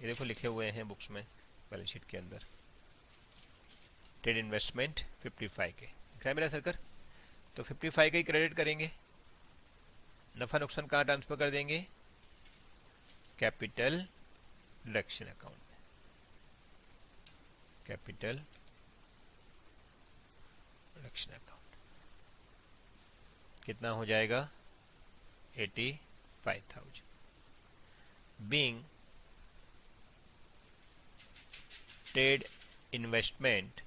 ये देखो लिखे हुए हैं बुक्स में बैलेंस शीट के अंदर, ट्रेड इन्वेस्टमेंट 55 के, दिख रहा है मेरा सर्कल। तो 55 का ही क्रेडिट करेंगे, नफा नुकसान कहाँ ट्रांसफर कर देंगे, कैपिटल डिडक्शन अकाउंट में, कैपिटल डिडक्शन अकाउंट। कितना हो जाएगा, 85,000। बीइंग ट्रेड इन्वेस्टमेंट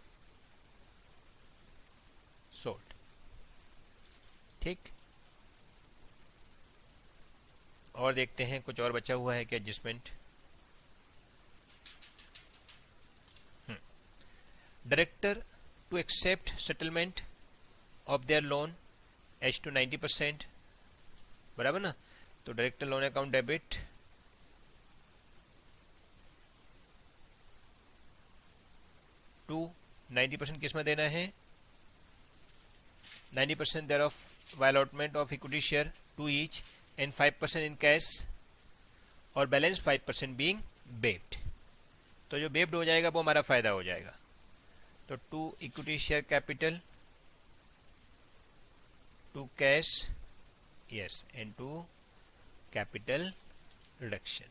सोल्ड, ठीक। और देखते हैं कुछ और बचा हुआ है क्या adjustment. Director to accept settlement of their loan each to 90%, बराबर ना, तो director loan account debit to 90% किस में देना है, 90% thereof by allotment of equity share to each and 5% in cash, और बैलेंस 5% बीइंग बेब्ड। तो जो बेब्ड हो जाएगा वो हमारा फायदा हो जाएगा। तो to equity share capital, to cash, yes, and to capital reduction.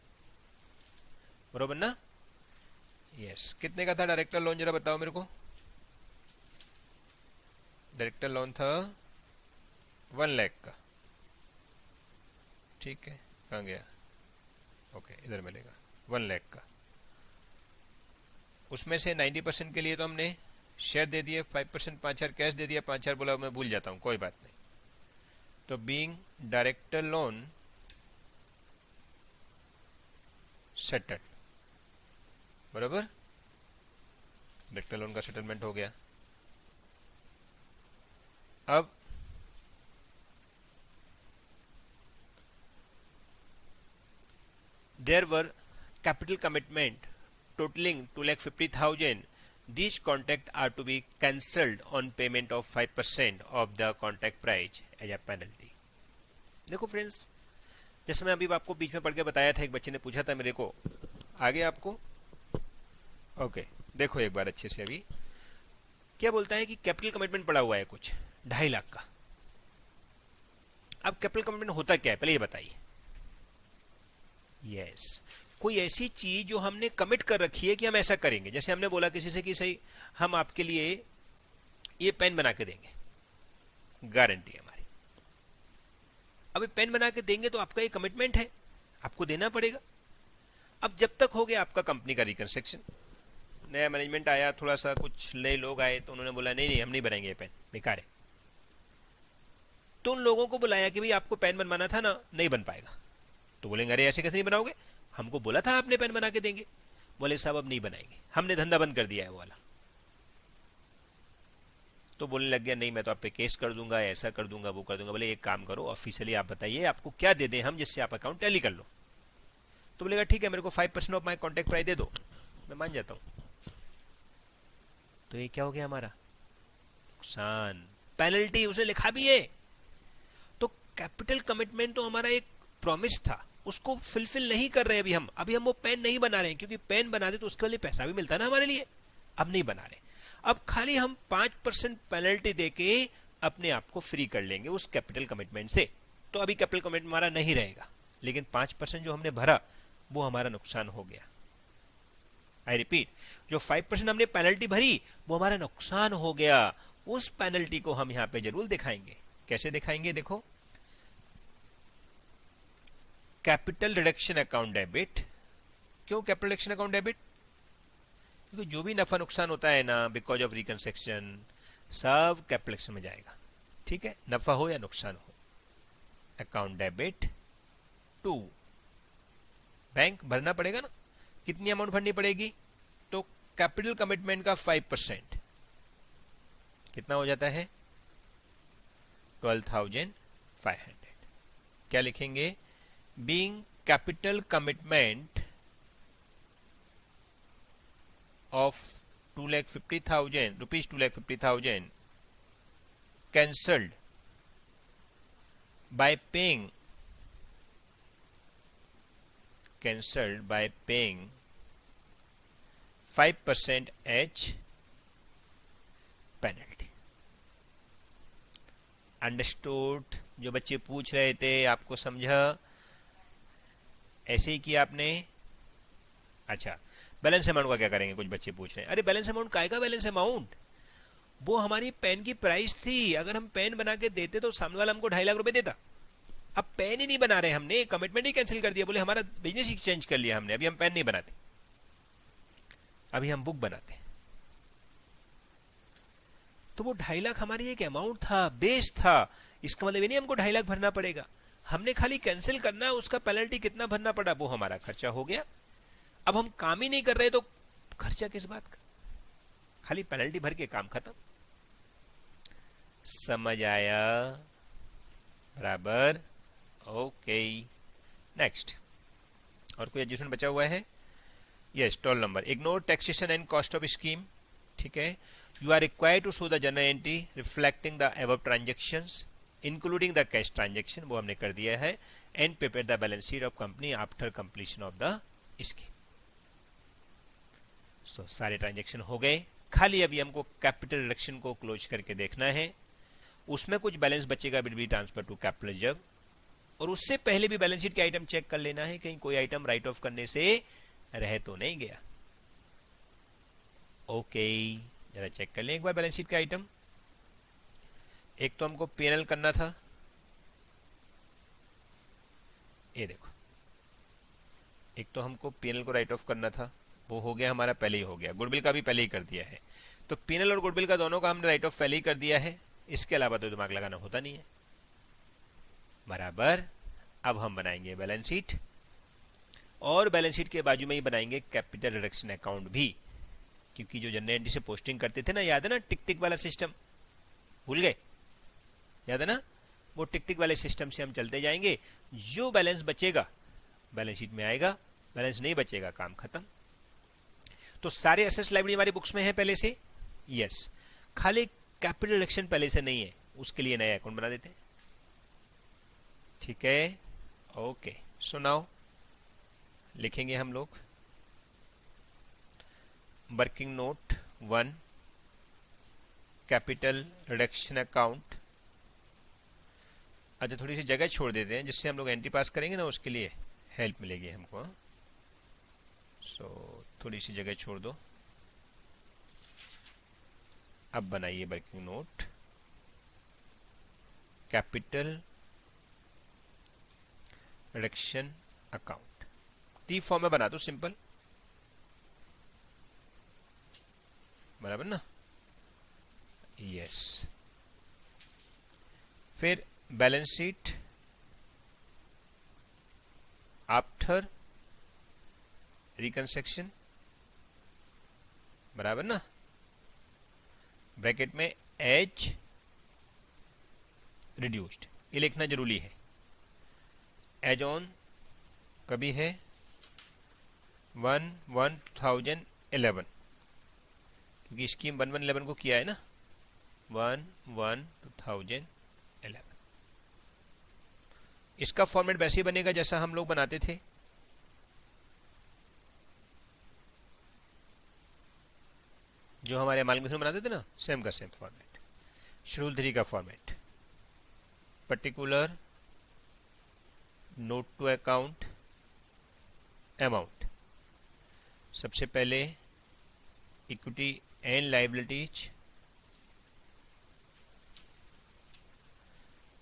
बरोबर ना? यस, कितने का था डायरेक्टर लोन जरा बताओ मेरे को। डायरेक्टर लोन था 1 लाख का, ठीक है, कहाँ गया, ओके इधर मिलेगा 1 लाख का। उसमें से 90% के लिए तो हमने शेयर दे दिए, 5% 5,000 कैश दे दिया, 5,000 बोला मैं भूल जाता हूँ, कोई बात नहीं। तो बीइंग डायरेक्टर लोन सेटल, बराबर, डायरेक्टर लोन का सेटलमेंट हो गया। अब there were capital commitment totaling 2,50,000. These contracts are to be cancelled on payment of 5% of the contract price as a penalty. देखो फ्रेंड्स, जैसे मैं अभी आपको बीच में पढ़ के बताया था, एक बच्चे ने पूछा था मेरे को, आगे आपको ओके देखो एक बार अच्छे से। अभी क्या बोलता है कि कैपिटल कमिटमेंट पड़ा हुआ है कुछ 2.5 लाख का। अब कैपिटल कमिटमेंट होता क्या है पहले ये बताइए। यस, कोई ऐसी चीज जो हमने कमिट कर रखी है कि हम ऐसा करेंगे। जैसे हमने बोला किसी से कि सही हम आपके लिए ये पेन बना के देंगे, गारंटी है हमारी। अब पेन बना के देंगे तो आपका ये कमिटमेंट है, आपको देना पड़ेगा। अब जब तक हो गया आपका कंपनी का रिकंस्ट्रक्शन, नया मैनेजमेंट आया, थोड़ा सा कुछ नए लोग आए तो उन्होंने बोला नहीं नहीं हम नहीं बनाएंगे ये पेन, बेकार है। तो उन लोगों को बुलाया कि भाई आपको पेन बनवाना था ना, नहीं बन पाएगा। तो बोलेंगे अरे ऐसे कैसे नहीं बनाओगे, हमको बोला था आपने पेन बना के देंगे। बोले साहब अब नहीं बनाएंगे, हमने धंधा बंद कर दिया है वो वाला। तो बोलने लग गया नहीं मैं तो आप पे केस कर दूंगा, ऐसा कर दूंगा, वो कर दूंगा। बोले एक काम करो ऑफिशियली आप बताइए आपको क्या दे दें हम जिससे आप अकाउंट टैली कर लो। तो बोलेगा ठीक है मेरे को 5% ऑफ माई कॉन्ट्रैक्ट प्राइस दे दो, मैं मान जाता हूं। तो ये क्या हो गया हमारा नुकसान, पेनल्टी उसने लिखा भी है। तो कैपिटल कमिटमेंट तो हमारा एक प्रॉमिस था, उसको फुलफिल नहीं कर रहे अभी हम वो पेन नहीं बना रहे हैं, क्योंकि पेन बना दे तो उसके लिए पैसा भी मिलता ना हमारे लिए। अब नहीं बना रहे, अब खाली हम 5% पेनल्टी देके अपने आप को फ्री कर लेंगे उस कैपिटल कमिटमेंट से। तो अभी कैपिटल कमिटमेंट हमारा नहीं रहेगा, लेकिन 5% जो हमने भरा वो हमारा नुकसान हो गया। आई रिपीट, जो 5% हमने पेनल्टी भरी वो हमारा नुकसान हो गया। उस पेनल्टी को हम यहां पे जरूर दिखाएंगे। कैसे दिखाएंगे देखो, कैपिटल रिडक्शन अकाउंट डेबिट। क्यों कैपिटल रिडक्शन अकाउंट डेबिट? क्योंकि जो भी नफा नुकसान होता है ना बिकॉज ऑफ रिकंस्ट्रक्शन सब कैपिटल रिडक्शन में जाएगा, ठीक है, नफा हो या नुकसान हो। अकाउंट डेबिट टू बैंक भरना पड़ेगा ना, कितनी अमाउंट भरनी पड़ेगी? तो कैपिटल कमिटमेंट का 5% कितना हो जाता है 12,500। क्या लिखेंगे? Being capital commitment of 2,50,000 rupees, 2,50,000 cancelled by paying 5% as penalty. Understood? जो बच्चे पूछ रहे थे आपको समझा? ऐसे ही किया आपने? अच्छा, बैलेंस अमाउंट का क्या करेंगे? कुछ बच्चे पूछ रहे हैं अरे बैलेंस अमाउंट काय का बैलेंस अमाउंट? वो हमारी पेन की प्राइस थी, अगर हम पेन बना के देते तो सामने वाला हमको 2.5 लाख रुपए देता। अब पेन ही नहीं बना रहे हमने, कमिटमेंट ही कैंसिल कर दिया, बोले हमारा बिजनेस ही चेंज कर लिया हमने, अभी हम पेन नहीं बनाते, अभी हम बुक बनाते। तो वो 2.5 लाख हमारी एक अमाउंट था, बेस था। इसका मतलब ये नहीं हमको 2.5 लाख भरना पड़ेगा, हमने खाली कैंसिल करना है, उसका पेनल्टी कितना भरना पड़ा वो हमारा खर्चा हो गया। अब हम काम ही नहीं कर रहे तो खर्चा किस बात का, खाली पेनल्टी भर के काम खत्म। समझ आया? बराबर, ओके। नेक्स्ट, और कोई एडजस्टमेंट बचा हुआ है? Yes, toll number. Ignore taxation and cost of scheme, ठीक है। You are required to show the journal entry reflecting the above transactions including the cash transaction, वो हमने कर दिया है। And prepare the balance sheet of company after completion of the scheme. So सारे ट्रांजैक्शन हो गए, खाली अभी हमको कैपिटल रिडक्शन को क्लोज करके देखना है। उसमें कुछ बैलेंस बचेगा will be transfer to capital reserve, और उससे पहले भी बैलेंस शीट के आइटम चेक कर लेना है, कहीं कोई आइटम राइट ऑफ करने से रह तो नहीं गया। ओके, जरा चेक कर लें एक बार बैलेंस शीट का आइटम। एक तो हमको पीएनएल करना था, ये देखो, एक तो हमको पीएनएल को राइट ऑफ करना था, वो हो गया हमारा, पहले ही हो गया। गुडविल का भी पहले ही कर दिया है, तो पीएनएल और गुडविल का दोनों का हमने राइट ऑफ पहले ही कर दिया है। इसके अलावा तो दिमाग लगाना होता नहीं है, बराबर। अब हम बनाएंगे बैलेंस शीट, और बैलेंस शीट के बाजू में ही बनाएंगे कैपिटल रिडक्शन अकाउंट भी, क्योंकि जो जनरल एंट्री से पोस्टिंग करते थे ना, याद है ना, टिक टिक वाला सिस्टम, भूल गए? याद है ना, वो टिक टिक वाले सिस्टम से हम चलते जाएंगे। जो बैलेंस बचेगा बैलेंस शीट में आएगा, बैलेंस नहीं बचेगा काम खत्म। तो सारे एसेट्स लाइब्रेरी हमारी बुक्स में है पहले से, यस, खाली कैपिटल रिडक्शन पहले से नहीं है, उसके लिए नया अकाउंट बना देते हैं। ठीक है, ओके। सो नाउ लिखेंगे हम लोग working note 1 capital reduction account. अच्छा, थोड़ी सी जगह छोड़ देते हैं, जिससे हम लोग एंट्री पास करेंगे ना, उसके लिए हेल्प मिलेगी हमको। सो थोड़ी सी जगह छोड़ दो। अब बनाइए working note capital reduction account. T form में बना दो, सिंपल, बराबर ना, यस। फिर बैलेंस शीट आफ्टर रिकंस्ट्रक्शन, बराबर ना, ब्रैकेट में एज रिड्यूस्ड, ये लिखना जरूरी है। एज ऑन कभी है 1/1/2011, क्योंकि स्कीम 1/1/11 को किया है ना, 1/1/2011। इसका फॉर्मेट वैसे ही बनेगा जैसा हम लोग बनाते थे, जो हमारे अमालगमेशन बनाते थे ना, सेम का सेम फॉर्मेट। शेड्यूल 3 का format, particular note to account amount, सबसे पहले इक्विटी एंड लायबिलिटीज,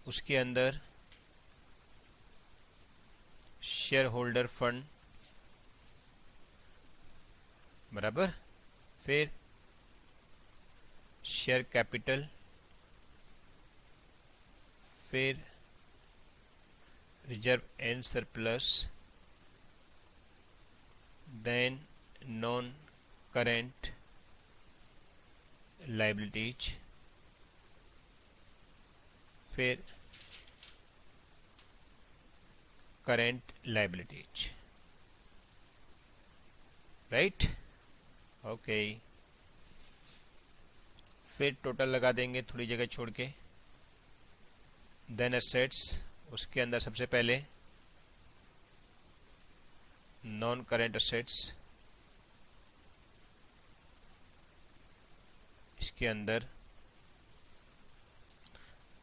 उसके अंदर शेयर होल्डर फंड, बराबर। फिर शेयर कैपिटल, फिर reserve and surplus, then non current liabilities, फिर करेंट लायबिलिटीज, राइट, ओके। फिर टोटल लगा देंगे थोड़ी जगह छोड़ के। देन एसेट्स, उसके अंदर सबसे पहले नॉन करेंट एसेट्स, इसके अंदर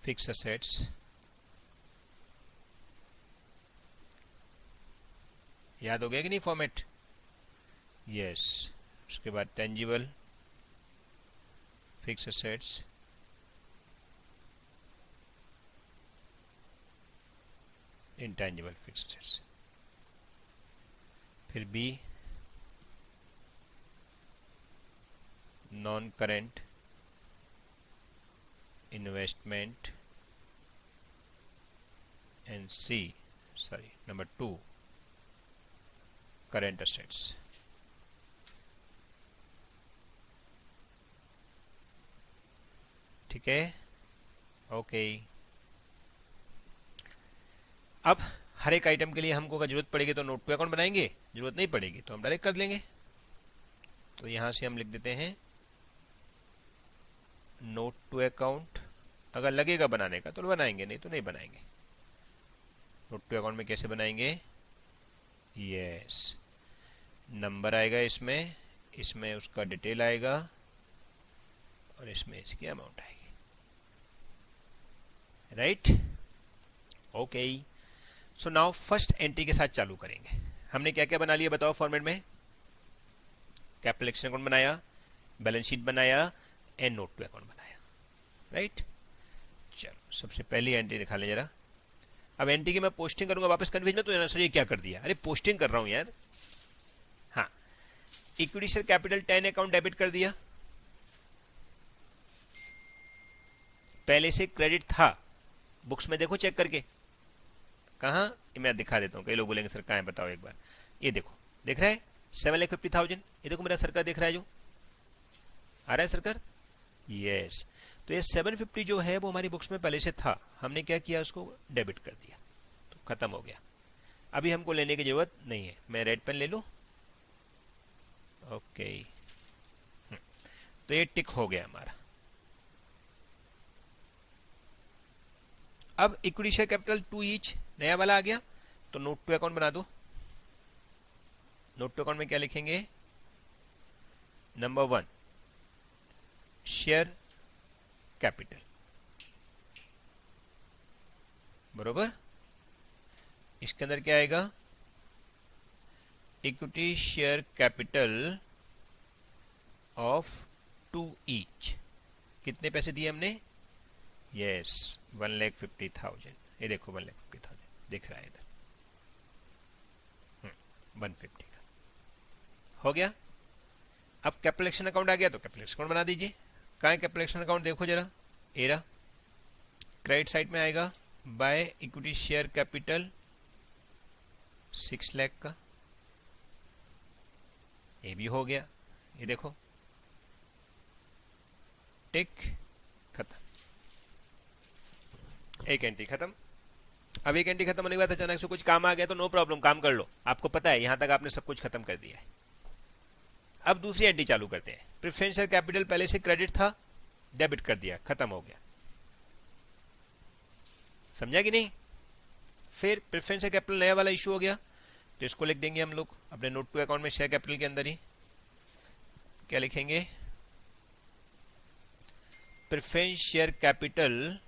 फिक्स एसेट्स, याद हो गया कि नहीं फॉर्मेट, यस। उसके बाद tangible fix assets, intangible fix assets, फिर B non current investment, and C, sorry, number 2 current assets. ठीक है, ओके। अब हर एक आइटम के लिए हमको अगर जरूरत पड़ेगी तो नोट टू अकाउंट बनाएंगे, जरूरत नहीं पड़ेगी तो हम डायरेक्ट कर लेंगे। तो यहां से हम लिख देते हैं नोट टू अकाउंट। अगर लगेगा बनाने का तो बनाएंगे, नहीं तो नहीं बनाएंगे। नोट टू अकाउंट में कैसे बनाएंगे, यस, नंबर आएगा इसमें, इसमें उसका डिटेल आएगा, और इसमें इसकी अमाउंट आएगी, right, okay. So now first entry के साथ चालू करेंगे। हमने क्या क्या बना लिया बताओ फॉर्मेट में, कैपिटल एक्शन अकाउंट बनाया, बैलेंस शीट बनाया एंड नोट टू अकाउंट बनाया, राइट। चलो सबसे पहली एंट्री दिखा लें जरा। अब एंट्री की मैं पोस्टिंग करूंगा, वापस कन्फ्यूज मत हो जाना सर ये क्या कर दिया, अरे पोस्टिंग कर रहा हूं यार। हाँ, equity share capital 10 account debit कर दिया, पहले से क्रेडिट था, बुक्स में देखो चेक करके, कहाँ ये मैं दिखा देता हूँ, कई लोग बोलेंगे सर कहाँ है बताओ एक बार, ये देखो दिख रहा है 7,50,000, ये देखो मेरा सर्कल दिख रहा है, जो आ रहा है सर्कल, यस। तो ये 750 जो है वो हमारी बुक्स में पहले से था, हमने क्या किया उसको डेबिट कर दिया, तो खत्म हो गया। अभी हमको लेने की जरूरत नहीं है, मैं रेड पेन ले लूँ, ओके। तो ये टिक हो गया हमारा। अब इक्विटी शेयर कैपिटल 2 ईच नया वाला आ गया, तो नोट टू अकाउंट बना दो। नोट टू अकाउंट में क्या लिखेंगे, नंबर 1 शेयर कैपिटल, बरोबर। इसके अंदर क्या आएगा, equity share capital of 2 each, कितने पैसे दिए हमने, यस 1,50,000, ये देखो 1,50,000 दिख रहा है इधर, 150 का हो गया। अब कैपिटल एक्शन अकाउंट आ गया, तो कैपिटल एक्शन अकाउंट बना दीजिए। कहाँ है कैपिटल एक्शन अकाउंट, देखो जरा, एरा क्रेडिट साइड में आएगा, by equity share capital 6 lakh का, ये भी हो गया, ये देखो टिक, खत्म, एक एंट्री खत्म। अब एक एंट्री खत्म होने के बाद अचानक से कुछ काम आ गया तो नो प्रॉब्लम, काम कर लो, आपको पता है यहां तक आपने सब कुछ खत्म कर दिया है। अब दूसरी एंट्री चालू करते हैं। प्रेफरेंस शेयर कैपिटल पहले से क्रेडिट था, डेबिट कर दिया, खत्म हो गया, समझा कि नहीं। फिर प्रेफरेंस शेयर कैपिटल नया वाला इशू हो गया, तो इसको लिख देंगे हम लोग अपने नोट टू अकाउंट में, शेयर कैपिटल के अंदर ही क्या लिखेंगे, प्रेफरेंस शेयर कैपिटल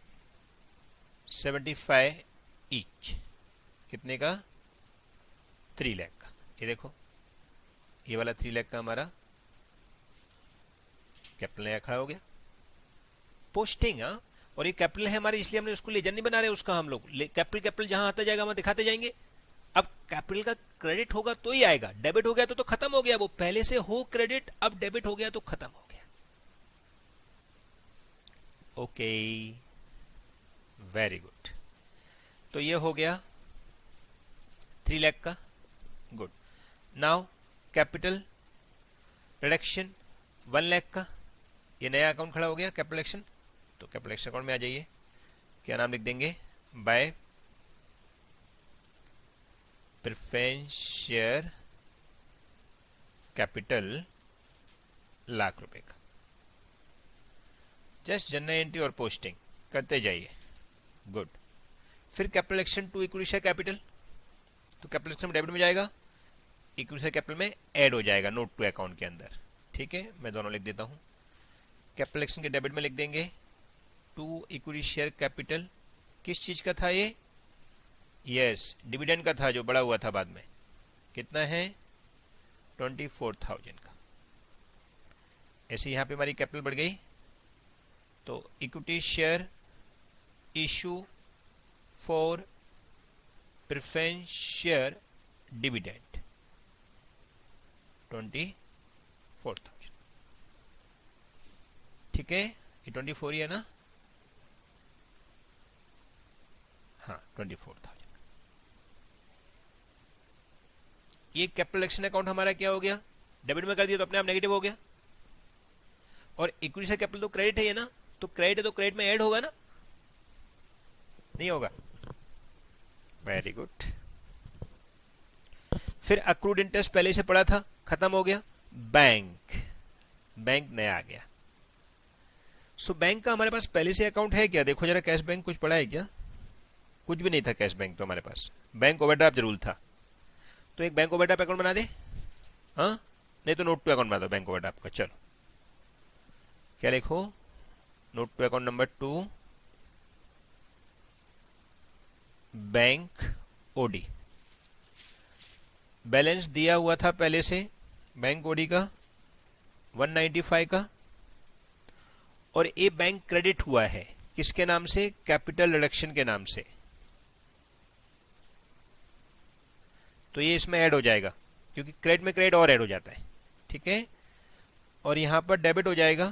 75 ईच, कितने का, 3 लाख का, ये देखो ये वाला 3 लाख का हमारा कैपिटल नया खड़ा हो गया, पोस्टिंग। हाँ, और ये कैपिटल है हमारे, इसलिए हमने उसको लेजर नहीं बना रहे उसका, हम लोग कैपिटल जहां आता जाएगा वहां दिखाते जाएंगे। अब कैपिटल का क्रेडिट होगा तो ही आएगा, डेबिट हो गया तो खत्म हो गया, वो पहले से हो क्रेडिट, अब डेबिट हो गया तो खत्म हो गया, ओके वेरी गुड। तो ये हो गया 3 लाख का, good. Now capital reduction 1 lakh का, ये नया अकाउंट खड़ा हो गया कैपिटल एक्शन, तो कैपिटल एक्शन अकाउंट में आ जाइए, क्या नाम लिख देंगे, बाय प्रेफरेंस शेयर कैपिटल ₹1,00,000 का, जस्ट जनरल एंट्री और पोस्टिंग करते जाइए, गुड। फिर capital action 2 equity share capital, तो कैपिटल एक्शन डेबिट में जाएगा, इक्विटी शेयर कैपिटल में ऐड हो जाएगा नोट टू अकाउंट के अंदर, ठीक है, मैं दोनों लिख देता हूं। कैपिटल एक्शन के डेबिट में लिख देंगे 2 इक्विटी शेयर कैपिटल, किस चीज का था ये, यस डिविडेंड का था, जो बड़ा हुआ था बाद में, कितना है 24,000 का। ऐसे यहां पे हमारी कैपिटल बढ़ गई, तो equity share issue for preference share dividend 24,000, ठीक है, ये 24 ही है ना, हाँ 24,000। ये कैपिटल एक्शन अकाउंट हमारा क्या हो गया, डेबिट में कर दिया तो अपने आप नेगेटिव हो गया, और इक्विटी शेयर कैपिटल तो क्रेडिट है ये ना, तो क्रेडिट है तो क्रेडिट में ऐड होगा ना, नहीं होगा, वेरी गुड। फिर अक्रूड इंटरेस्ट पहले से पड़ा था, खत्म हो गया, बैंक नया आ गया। सो बैंक का हमारे पास पहले से अकाउंट है क्या, देखो जरा, कैश बैंक कुछ पड़ा है क्या, कुछ भी नहीं था कैश बैंक तो हमारे पास, बैंक ओवरड्राफ्ट जरूर था, तो एक बैंक ओवरड्राफ्ट अकाउंट बना दे, हाँ नहीं तो नोट टू अकाउंट बना दो बैंक ओवरड्राफ्ट का। चलो क्या लिखो, note to account number 2 bank OD, balance दिया हुआ था पहले से बैंक ओडी का 195 का, और ये बैंक क्रेडिट हुआ है किसके नाम से, कैपिटल रिडक्शन के नाम से, तो ये इसमें ऐड हो जाएगा क्योंकि क्रेडिट में क्रेडिट और ऐड हो जाता है, ठीक है। और यहां पर डेबिट हो जाएगा,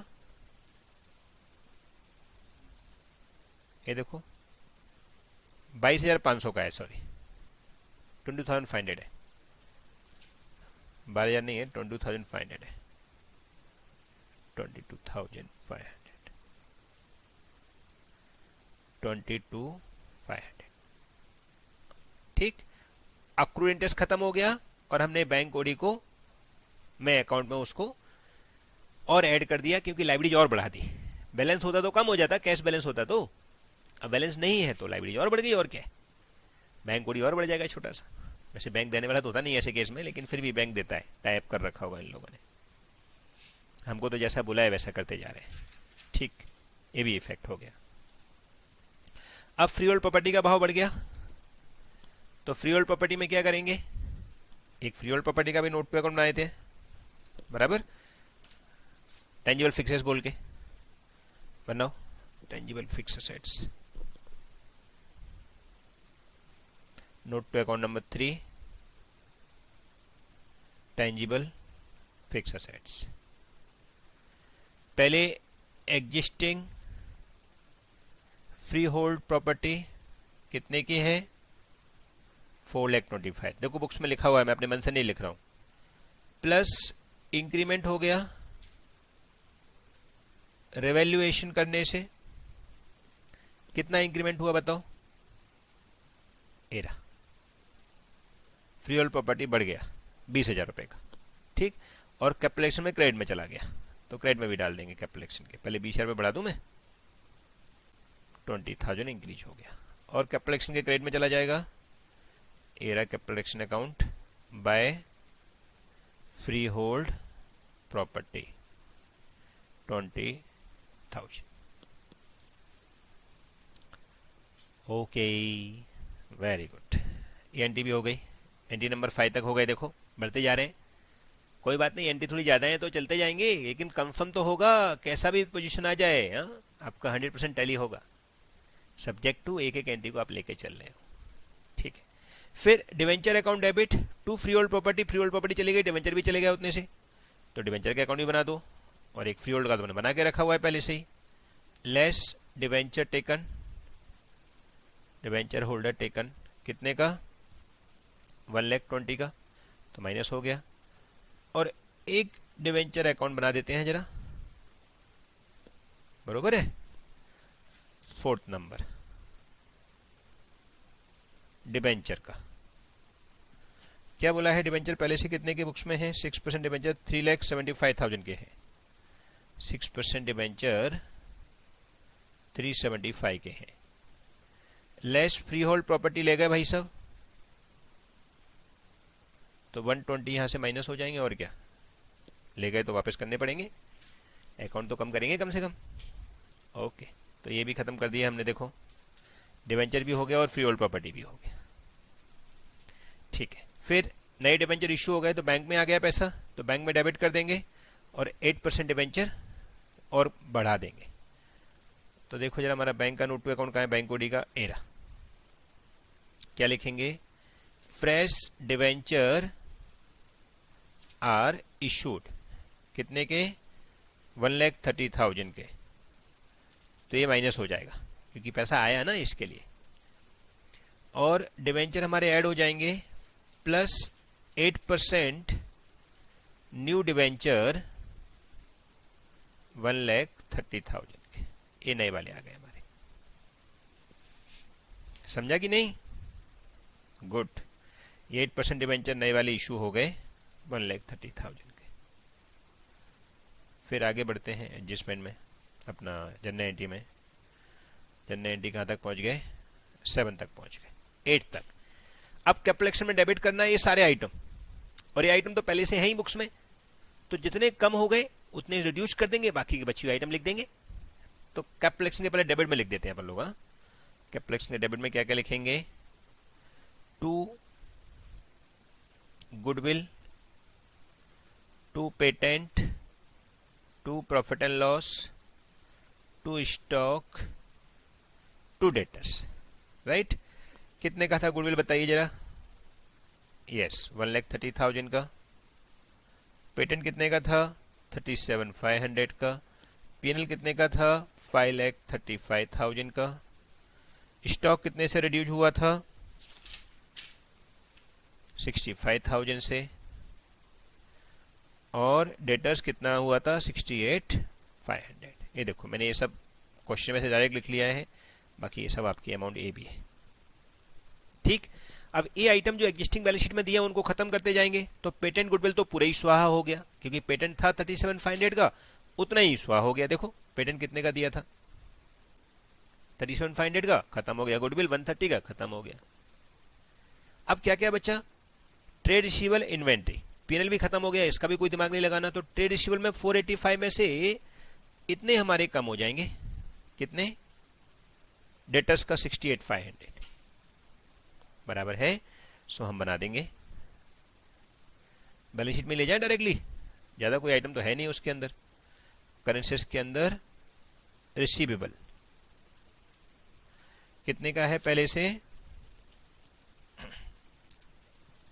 ये देखो 22,500 का है, सॉरी 22,500 है, 12,000 नहीं है, 22,500 है, 22,500, 22,500, ठीक। अक्रूड इंटरेस्ट खत्म हो गया और हमने बैंक ओडी को मैं अकाउंट में उसको और ऐड कर दिया क्योंकि लाइबिलिटी और बढ़ा दी। बैलेंस होता तो कम हो जाता, कैश बैलेंस होता तो, अब बैलेंस नहीं है तो लाइबिलिटी और बढ़ गई, और क्या, बैंक ओडी और बढ़ जाएगा छोटा सा। वैसे बैंक देने वाला तो होता नहीं ऐसे केस में, लेकिन फिर भी बैंक देता है, टाइप कर रखा होगा इन लोगों ने, हमको तो जैसा बुलाया वैसा करते जा रहे हैं, ठीक। ये भी इफेक्ट हो गया। अब फ्री होल्ड प्रॉपर्टी का भाव बढ़ गया, तो फ्री होल्ड प्रॉपर्टी में क्या करेंगे, एक फ्री होल्ड प्रॉपर्टी का भी नोट पे अकाउंट बनाए थे, बराबर, टेंजिबल फिक्स एसेट्स बोल के बनाओ, टेंजिबल फिक्स एसेट्स, नोट पे account number 3, tangible fix assets. पहले एग्जिस्टिंग फ्री होल्ड प्रॉपर्टी कितने की है, 4,25,000, देखो बुक्स में लिखा हुआ है, मैं अपने मन से नहीं लिख रहा हूं, प्लस इंक्रीमेंट हो गया रिवैल्यूएशन करने से, कितना इंक्रीमेंट हुआ बताओ, एरा फ्री होल्ड प्रॉपर्टी बढ़ गया 20,000 रुपए का, ठीक। और कैपिटलेशन में क्रेडिट में चला गया, तो क्रेडिट में भी डाल देंगे कैपिटलेशन के, पहले 20,000 रुपये बढ़ा दूं मैं, 20,000 इंक्रीज हो गया, और कैपिटलेशन के क्रेडिट में चला जाएगा, era capitalisation account by free hold property 20,000, okay, very good. ये एंटी भी हो गई, एंटी नंबर 5 तक हो गए, देखो बढ़ते जा रहे हैं, कोई बात नहीं, एंटी थोड़ी ज्यादा है तो चलते जाएंगे, लेकिन कंफर्म तो होगा, कैसा भी पोजीशन आ जाए, हाँ आपका 100% टैली होगा, सब्जेक्ट टू एक एक एंट्री को आप लेके चल रहे हो, ठीक है। फिर debenture account debit to free hold property, free hold property चली गई, डिवेंचर भी चले गया उतने से, तो डिवेंचर के अकाउंट भी बना दो, और एक फ्री होल्ड का तो मैंने बना के रखा हुआ है पहले से ही, less debenture taken, debenture holder taken कितने का, 1,20,000 का, तो माइनस हो गया, और एक डिवेंचर अकाउंट बना देते हैं जरा, बरोबर है, 4th नंबर डिबेंचर का, क्या बोला है, डिबेंचर पहले से कितने के बुक्स में है, 6% डिबेंचर 3,75,000 के हैं, 6% डिबेंचर 375 के हैं, लेस फ्री होल्ड प्रॉपर्टी ले गए भाई साहब, तो 120 यहां से माइनस हो जाएंगे, और क्या ले गए तो वापस करने पड़ेंगे, अकाउंट तो कम करेंगे कम से कम, ओके। तो ये भी खत्म कर दिया हमने, देखो डिवेंचर भी हो गया और फ्री होल्ड प्रॉपर्टी भी हो गया, ठीक है। फिर नए डिवेंचर इशू हो गए तो बैंक में आ गया पैसा, तो बैंक में डेबिट कर देंगे और 8% डिवेंचर और बढ़ा देंगे, तो देखो जरा हमारा बैंक का नोट टू अकाउंट कहाँ है, बैंक ओडी का, एरा, क्या लिखेंगे, फ्रेश डिवेंचर आर इशूड, कितने के, 1,30,000 के, तो ये माइनस हो जाएगा क्योंकि पैसा आया ना इसके लिए, और डिवेंचर हमारे ऐड हो जाएंगे, प्लस 8% न्यू डिवेंचर 1,30,000 के, ये नए वाले आ गए हमारे, समझा कि नहीं, गुड। ये 8% डिवेंचर नए वाले इशू हो गए 1,30,000 के। फिर आगे बढ़ते हैं एडजस्टमेंट में, अपना जनरल एंट्री में, जनरल एंट्री कहाँ तक पहुंच गए, 7 तक पहुंच गए, 8 तक। अब कैपिटल में डेबिट करना है ये सारे आइटम, और ये आइटम तो पहले से है ही बुक्स में, तो जितने कम हो गए उतने रिड्यूस कर देंगे, बाकी की बची हुई आइटम लिख देंगे। तो कैपिटल के पहले डेबिट में लिख देते हैं अपन लोग, हाँ। कैपिटल के डेबिट में क्या क्या लिखेंगे, to goodwill, to patent to profit and loss, to stock, to debtors, right. कितने का था गुडविल बताइए जरा। यस 1,30,000 का। पेटेंट कितने का था 37,500 का। पीएनएल कितने का था 5,35,000 का। स्टॉक कितने से रिड्यूस हुआ था 65,000 से। और डेटर्स कितना हुआ था 68,500। ये देखो मैंने ये सब क्वेश्चन में से डायरेक्ट लिख लिया है, बाकी ये सब आपकी अमाउंट ए भी है, ठीक। अब ये आइटम जो एग्जिस्टिंग बैलेंस शीट में दिया उनको खत्म करते जाएंगे, तो पेटेंट गुडविल तो पूरा ही स्वाहा हो गया, क्योंकि पेटेंट था 37,500 का, उतना ही स्वाहा हो गया। देखो पेटेंट कितने का दिया था 37,500 का, खत्म हो गया। गुडविल 130 का, खत्म हो गया। अब क्या क्या बचा, ट्रेड रिसीवेबल, इन्वेंट्री, पीएनएल भी खत्म हो गया, इसका भी कोई दिमाग नहीं लगाना। तो ट्रेड रिसीवेबल में 485 में से इतने हमारे कम हो जाएंगे, कितने, डेटर्स का 68,500 बराबर है। सो हम बना देंगे, बैलेंस शीट में ले जाएं डायरेक्टली, ज्यादा कोई आइटम तो है नहीं उसके अंदर। करेंसीज के अंदर रिसीवेबल कितने का है पहले से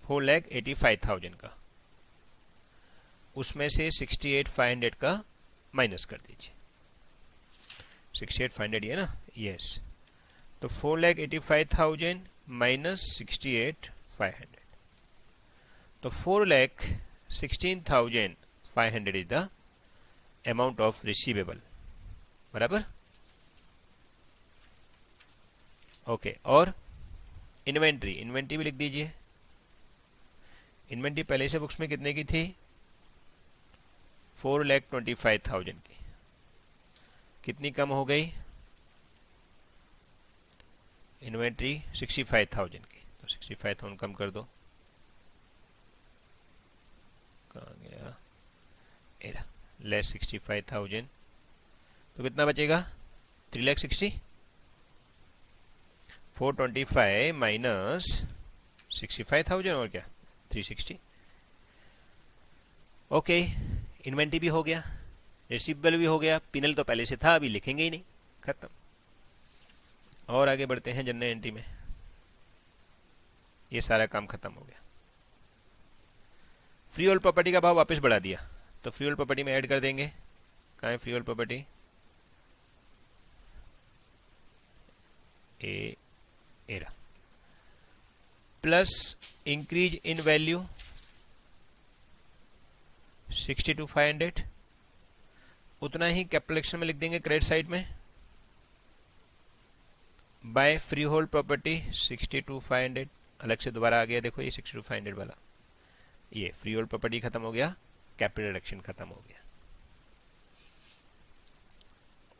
4,85,000 का, उसमें से 68,500 का माइनस कर दीजिए। 68,500 ये ना, यस। तो 4,85,000 माइनस 68,500, तो 4,16,500 is the amount of receivable, बराबर। ओके, और इन्वेंट्री, इन्वेंट्री भी लिख दीजिए। इन्वेंट्री पहले से बुक्स में कितने की थी 4,25,000 की, कितनी कम हो गई इन्वेंट्री 65,000 की, तो 65,000 कम कर दो, कहाँ गया, एरा लेस 65,000, तो कितना बचेगा 3,60,000, 425 माइनस 65,000 और क्या 360। ओके, इन्वेंट्री भी हो गया, रिसीवेबल भी हो गया, पीएनएल तो पहले से था, अभी लिखेंगे ही नहीं, खत्म। और आगे बढ़ते हैं जनरल एंट्री में, ये सारा काम खत्म हो गया। फ्री होल्ड प्रॉपर्टी का भाव वापस बढ़ा दिया, तो फ्री होल्ड प्रॉपर्टी में ऐड कर देंगे। कहाँ है free hold property, era, plus increase in value 62,500, उतना ही कैपिटल में लिख देंगे क्रेडिट साइड में, बाय फ्री होल्ड प्रॉपर्टी 62,500, अलग से दोबारा आ गया, देखो ये 62,500 वाला, ये फ्री होल्ड प्रॉपर्टी खत्म हो गया, कैपिटल रिडक्शन खत्म हो गया।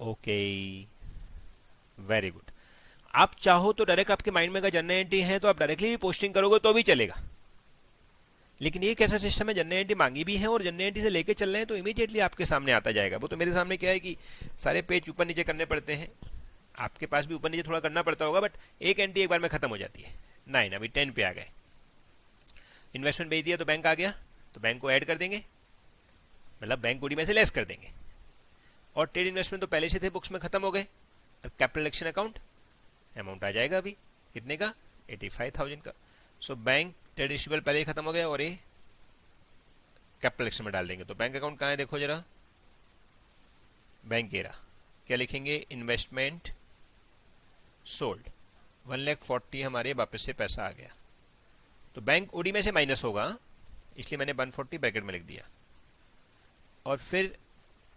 Okay, very good. आप चाहो तो डायरेक्ट आपके माइंड में अगर जनरल एंट्री है तो आप डायरेक्टली भी पोस्टिंग करोगे तो भी चलेगा, लेकिन ये कैसा सिस्टम है, जनरल एंट्री मांगी भी है और जनरल एंट्री से लेके चल रहे हैं तो इमीडिएटली आपके सामने आता जाएगा। वो तो मेरे सामने क्या है कि सारे पेज ऊपर नीचे करने पड़ते हैं, आपके पास भी ऊपर नीचे थोड़ा करना पड़ता होगा, बट एक एंट्री एक बार में खत्म हो जाती है। 9 अभी 10 पे आ गए, इन्वेस्टमेंट भेज दिया तो बैंक आ गया, तो बैंक को ऐड कर देंगे, मतलब बैंक ओडी में से लेस कर देंगे। और ट्रेड इन्वेस्टमेंट तो पहले से थे बुक्स में, खत्म हो गए। अब कैपिटल एक्शन अकाउंट अमाउंट आ जाएगा अभी कितने का 85,000 का। सो बैंक ट्रेड रिसीवेबल पहले ही खत्म हो गया और ये कैपिटल एक्शन में डाल देंगे। तो बैंक अकाउंट कहाँ है देखो जरा, बैंक एरा, क्या लिखेंगे, इन्वेस्टमेंट सोल्ड 1,40,000 हमारे वापस से पैसा आ गया, तो बैंक ओडी में से माइनस होगा, इसलिए मैंने 140 ब्रैकेट में लिख दिया। और फिर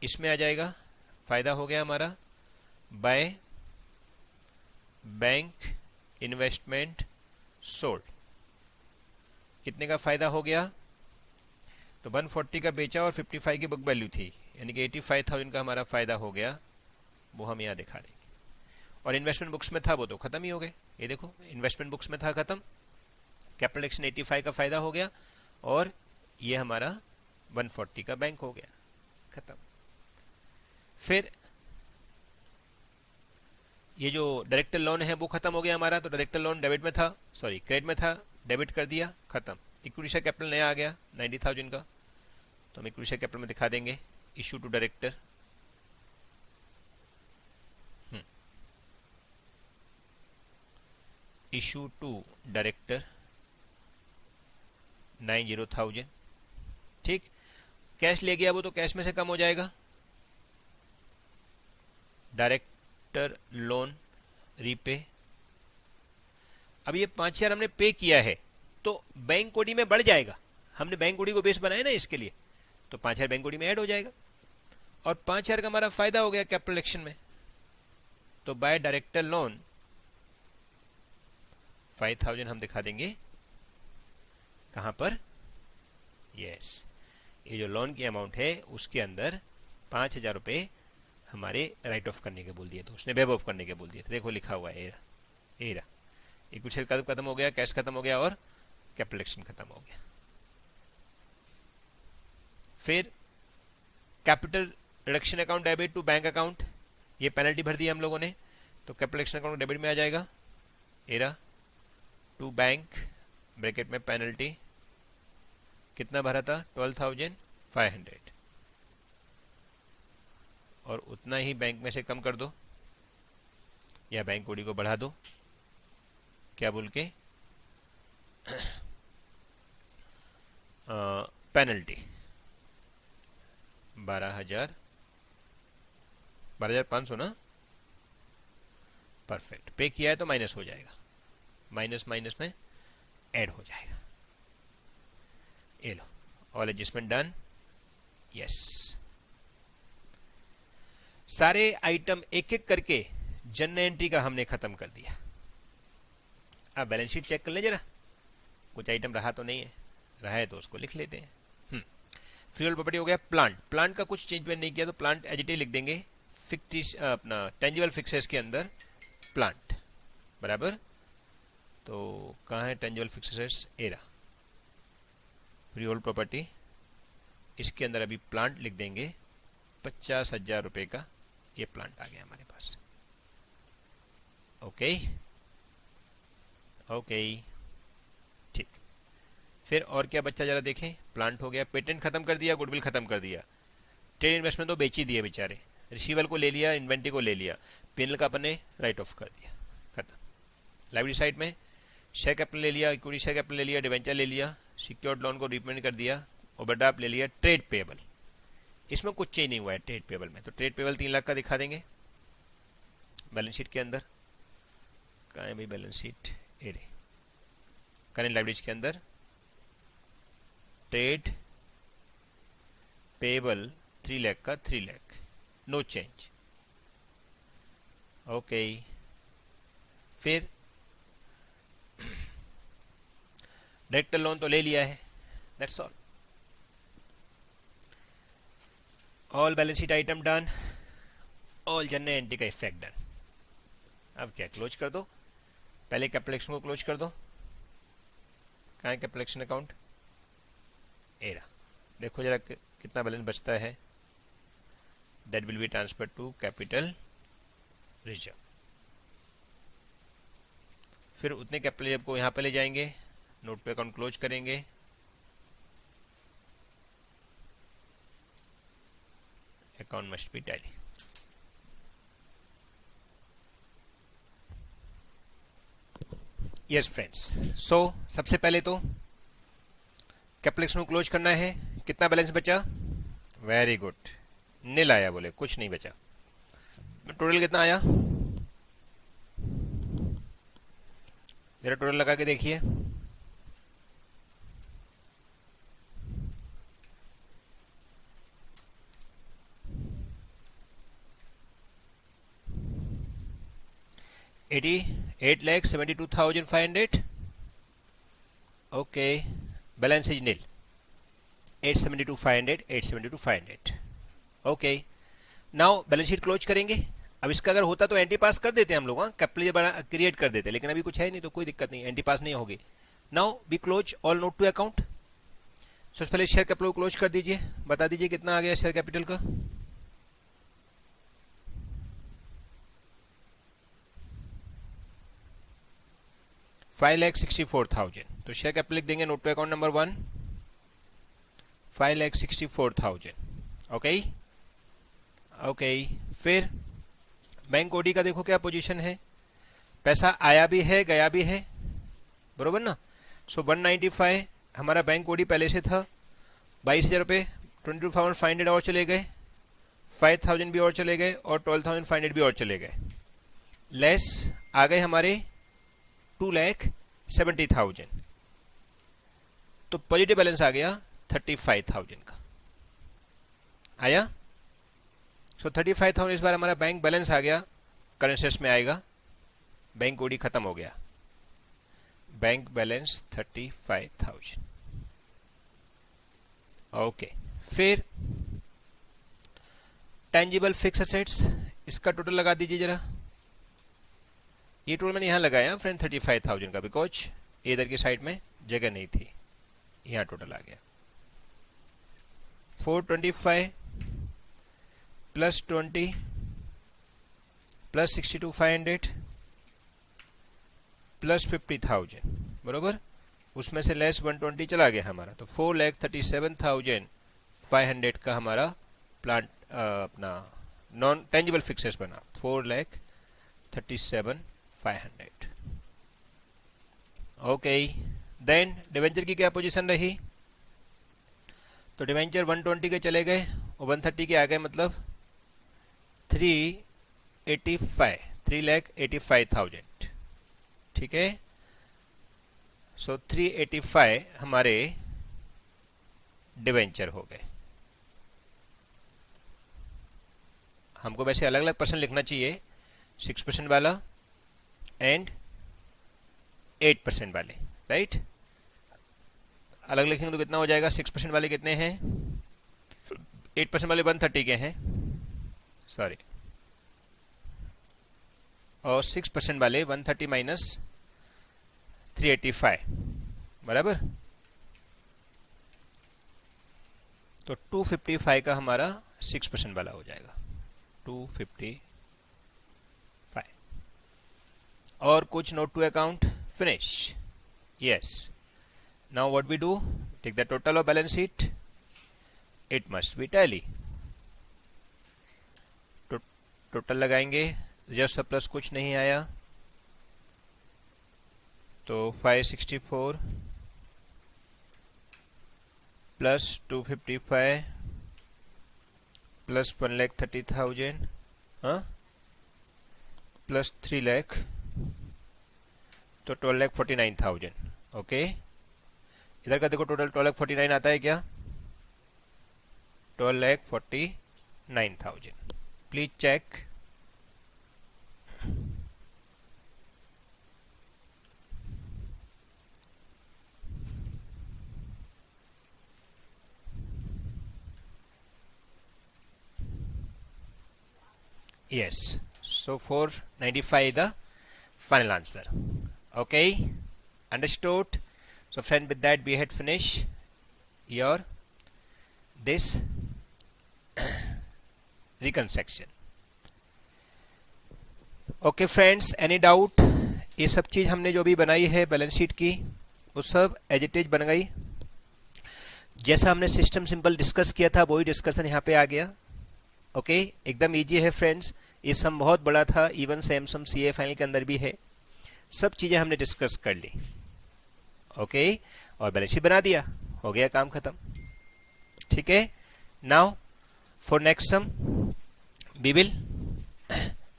इसमें आ जाएगा, फायदा हो गया हमारा बाय बैंक इन्वेस्टमेंट सोल्ड, कितने का फायदा हो गया, तो 140 का बेचा और 55 की बुक वैल्यू थी, यानी कि 85,000 का हमारा फायदा हो गया, वो हम यहाँ दिखा देंगे। और इन्वेस्टमेंट बुक्स में था वो तो खत्म ही हो गए, ये देखो इन्वेस्टमेंट बुक्स में था खत्म, कैपिटल एक्शन 85 का फायदा हो गया और ये हमारा 140 का बैंक हो गया, खत्म। फिर ये जो डायरेक्टर लोन है वो खत्म हो गया हमारा, तो डायरेक्टर लोन डेबिट में था, सॉरी क्रेडिट में था, डेबिट कर दिया, खत्म। इक्विटी शेयर कैपिटल नया आ गया 90,000 का, तो हम इक्विटी शेयर कैपिटल में दिखा देंगे issue to director, issue to director 90,000। ठीक, कैश ले गया वो तो कैश में से कम हो जाएगा। डायरेक्टर लोन रीपे, अब ये 5,000 हमने पे किया है तो बैंक ओडी में बढ़ जाएगा, हमने बैंक ओडी को बेस बनाया ना इसके लिए, तो 5,000 बैंक ओडी में ऐड हो जाएगा और 5,000 का हमारा फायदा हो गया कैपिटल एक्शन में। तो बाय डायरेक्टर लोन 5,000 हम दिखा देंगे कहां पर, यस, ये जो लोन की अमाउंट है उसके अंदर 5,000 रुपए हमारे राइट ऑफ करने के बोल दिए, तो उसने वेब ऑफ करने के बोल दिए। तो देखो लिखा हुआ है एरा, इक्विटी सेल खत्म हो गया, कैश खत्म हो गया और कैपिटल एक्शन खत्म हो गया। फिर capital reduction account debit to bank account, ये पेनल्टी भर दी हम लोगों ने, तो कैपिटल एक्शन अकाउंट डेबिट में आ जाएगा, एरा टू बैंक ब्रैकेट में पेनल्टी कितना भरा था 12,500 और उतना ही बैंक में से कम कर दो या बैंक ओडी को बढ़ा दो, क्या बोल के पेनल्टी 12,500 ना, परफेक्ट। पे किया है तो माइनस हो जाएगा, माइनस माइनस में ऐड हो जाएगा। ये लो, ऑल एडजस्टमेंट डन, यस। सारे आइटम एक एक करके जनरल एंट्री का हमने खत्म कर दिया। अब बैलेंस शीट चेक कर ले जरा, कुछ आइटम रहा तो नहीं है, रहा है तो उसको लिख लेते हैं। फ्रीहोल्ड प्रॉपर्टी हो गया, प्लांट, प्लांट का कुछ चेंजमेंट नहीं किया तो प्लांट एज इट इज लिख देंगे, फिक्टिस अपना टेंजिबल फिक्सेस के अंदर प्लांट बराबर। तो कहाँ है tangible fixes, era freehold property, इसके अंदर अभी प्लांट लिख देंगे 50,000 रुपए का, ये प्लांट आ गया हमारे पास। ओके ओके, ठीक। फिर और क्या बच्चा जरा देखें, प्लांट हो गया, पेटेंट खत्म कर दिया, गुडविल खत्म कर दिया, ट्रेड इन्वेस्टमेंट तो बेच ही दिए बेचारे, रिसीवल को ले लिया, इन्वेंट्री को ले लिया, पेनल का अपने राइट ऑफ कर दिया, खत्म। लाइबिलिटी साइड में शेयर कैपिटल ले लिया, इक्विटी शेयर कैपिटल ले लिया, डिवेंचर ले लिया, सिक्योर्ड लोन को रिपेमेंट कर दिया, ओवरड्राफ्ट ले लिया, ट्रेड पेबल, इसमें कुछ चेंज नहीं हुआ है ट्रेड पेबल में, तो ट्रेड पेबल 3 लाख का दिखा देंगे बैलेंस शीट के अंदर। कहाँ है भाई balance sheet, array current liabilities के अंदर ट्रेड पेबल 3 लाख का 3 लाख, नो चेंज। ओके, फिर डायरेक्टर लोन तो ले लिया है, that's all, all balance sheet item done, all general entry का इफेक्ट डन। अब क्या क्लोज कर दो, पहले कैपिटल एक्शन को क्लोज कर दो, कहाँ है कैपिटल एक्शन अकाउंट, एरा, देखो जरा कितना बैलेंस बचता है, that will be transfer to capital reserve. फिर उतने कैपिटल रिजर्व को यहाँ पे ले जाएंगे, नोट पे अकाउंट क्लोज करेंगे, account must be tally. Yes friends, so सबसे पहले तो कैपिटल एक्शन को क्लोज करना है, कितना बैलेंस बचा, वेरी गुड, नील आया, बोले कुछ नहीं बचा, टोटल कितना आया, जरा टोटल लगा के देखिए, $88,72,500। Okay, balance is nil, 872,500, 872,500। Okay, now balance sheet close करेंगे। अब इसका अगर होता तो एंटी पास कर देते हम लोग, कैपिटल क्रिएट कर देते, लेकिन अभी कुछ है नहीं तो कोई दिक्कत नहीं, एंटी पास नहीं होगी। Now we close all note to account. सबसे पहले शेयर कैपिटल को क्लोज कर दीजिए, बता दीजिए कितना आ गया शेयर कैपिटल का, $5,64,000। तो शेयर कैपिटल लिख देंगे note to account number 1, $5,64,000। Okay, okay, फिर बैंक ओडी का देखो क्या पोजीशन है, पैसा आया भी है गया भी है, बरोबर ना। सो 195 हमारा बैंक ओडी पहले से था, 22,000 रुपये, 22,500 और चले गए, 5,000 भी और चले गए और 12,500 भी और चले गए, लेस आ गए हमारे 2,70,000, तो पॉजिटिव बैलेंस आ गया 35,000 का आया। सो 35,000 इस बार हमारा बैंक बैलेंस आ गया, करंट एसेट्स में आएगा, बैंक ओडी खत्म हो गया, बैंक बैलेंस 35,000। ओके, फिर टेंजिबल फिक्स एसेट्स, इसका टोटल लगा दीजिए जरा। ये टोटल मैंने यहां लगाया फ्रेंड 35,000 का, बिकॉज इधर की साइड में जगह नहीं थी, यहां टोटल आ गया 425 प्लस 20 प्लस 62,500 प्लस 50,000, बरोबर, उसमें से लेस 120 चला गया हमारा, तो 4,37,500 का हमारा प्लांट अपना नॉन टेंजिबल फिक्सेस बना, 4,37,500। ओके, देन डिवेंचर की क्या पोजीशन रही, तो डिवेंचर 120 के चले गए और 130 के आ गए, मतलब 3,85,000, ठीक है। सो 385 हमारे डिवेंचर हो गए। हमको वैसे अलग अलग परसेंट लिखना चाहिए, 6% वाला एंड 8% वाले, राइट। अलग लिखेंगे तो कितना हो जाएगा, 6% वाले कितने हैं, 8% वाले 130 के हैं, सॉरी, और 6% वाले 130 माइनस 385, बराबर, तो 255 का हमारा 6% वाला हो जाएगा, 255। और कुछ note to account, finish, yes. Now what we do, take the total of balance sheet, it must be tally, total लगाएंगे, जस्ट सरप्लस कुछ नहीं आया, तो 564 प्लस 255 प्लस 1,30,000, हाँ, प्लस 3 लाख, तो 12,49,000। ओके, इधर का देखो टोटल 12,49 आता है क्या, 12,49,000, please check. Yes, so 495 the final answer. Okay, understood. So friend, with that we had finished your this reconstruction. Okay friends, any doubt? ये सब चीज हमने जो भी बनाई है बैलेंस शीट की, वो सब एज इट इज बन गई, जैसा हमने सिस्टम सिंपल डिस्कस किया था वही डिस्कशन यहाँ पे आ गया। ओके, एकदम इजी है फ्रेंड्स, ये सम बहुत बड़ा था, even same sum CA final के अंदर भी है, सब चीजें हमने डिस्कस कर ली। ओके, और बैलेंस शीट बना दिया, हो गया काम खत्म, ठीक है। Now for next sum we will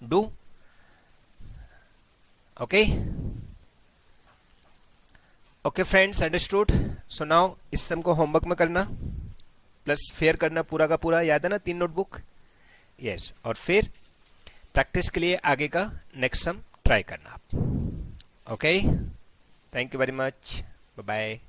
do, okay okay friends, understood. So now इस सम को होमवर्क में करना प्लस फेयर करना पूरा का पूरा, याद है ना, 3 नोटबुक, यस, और फिर प्रैक्टिस के लिए आगे का नेक्स्ट सम ट्राई करना आप। Okay, thank you very much, bye bye.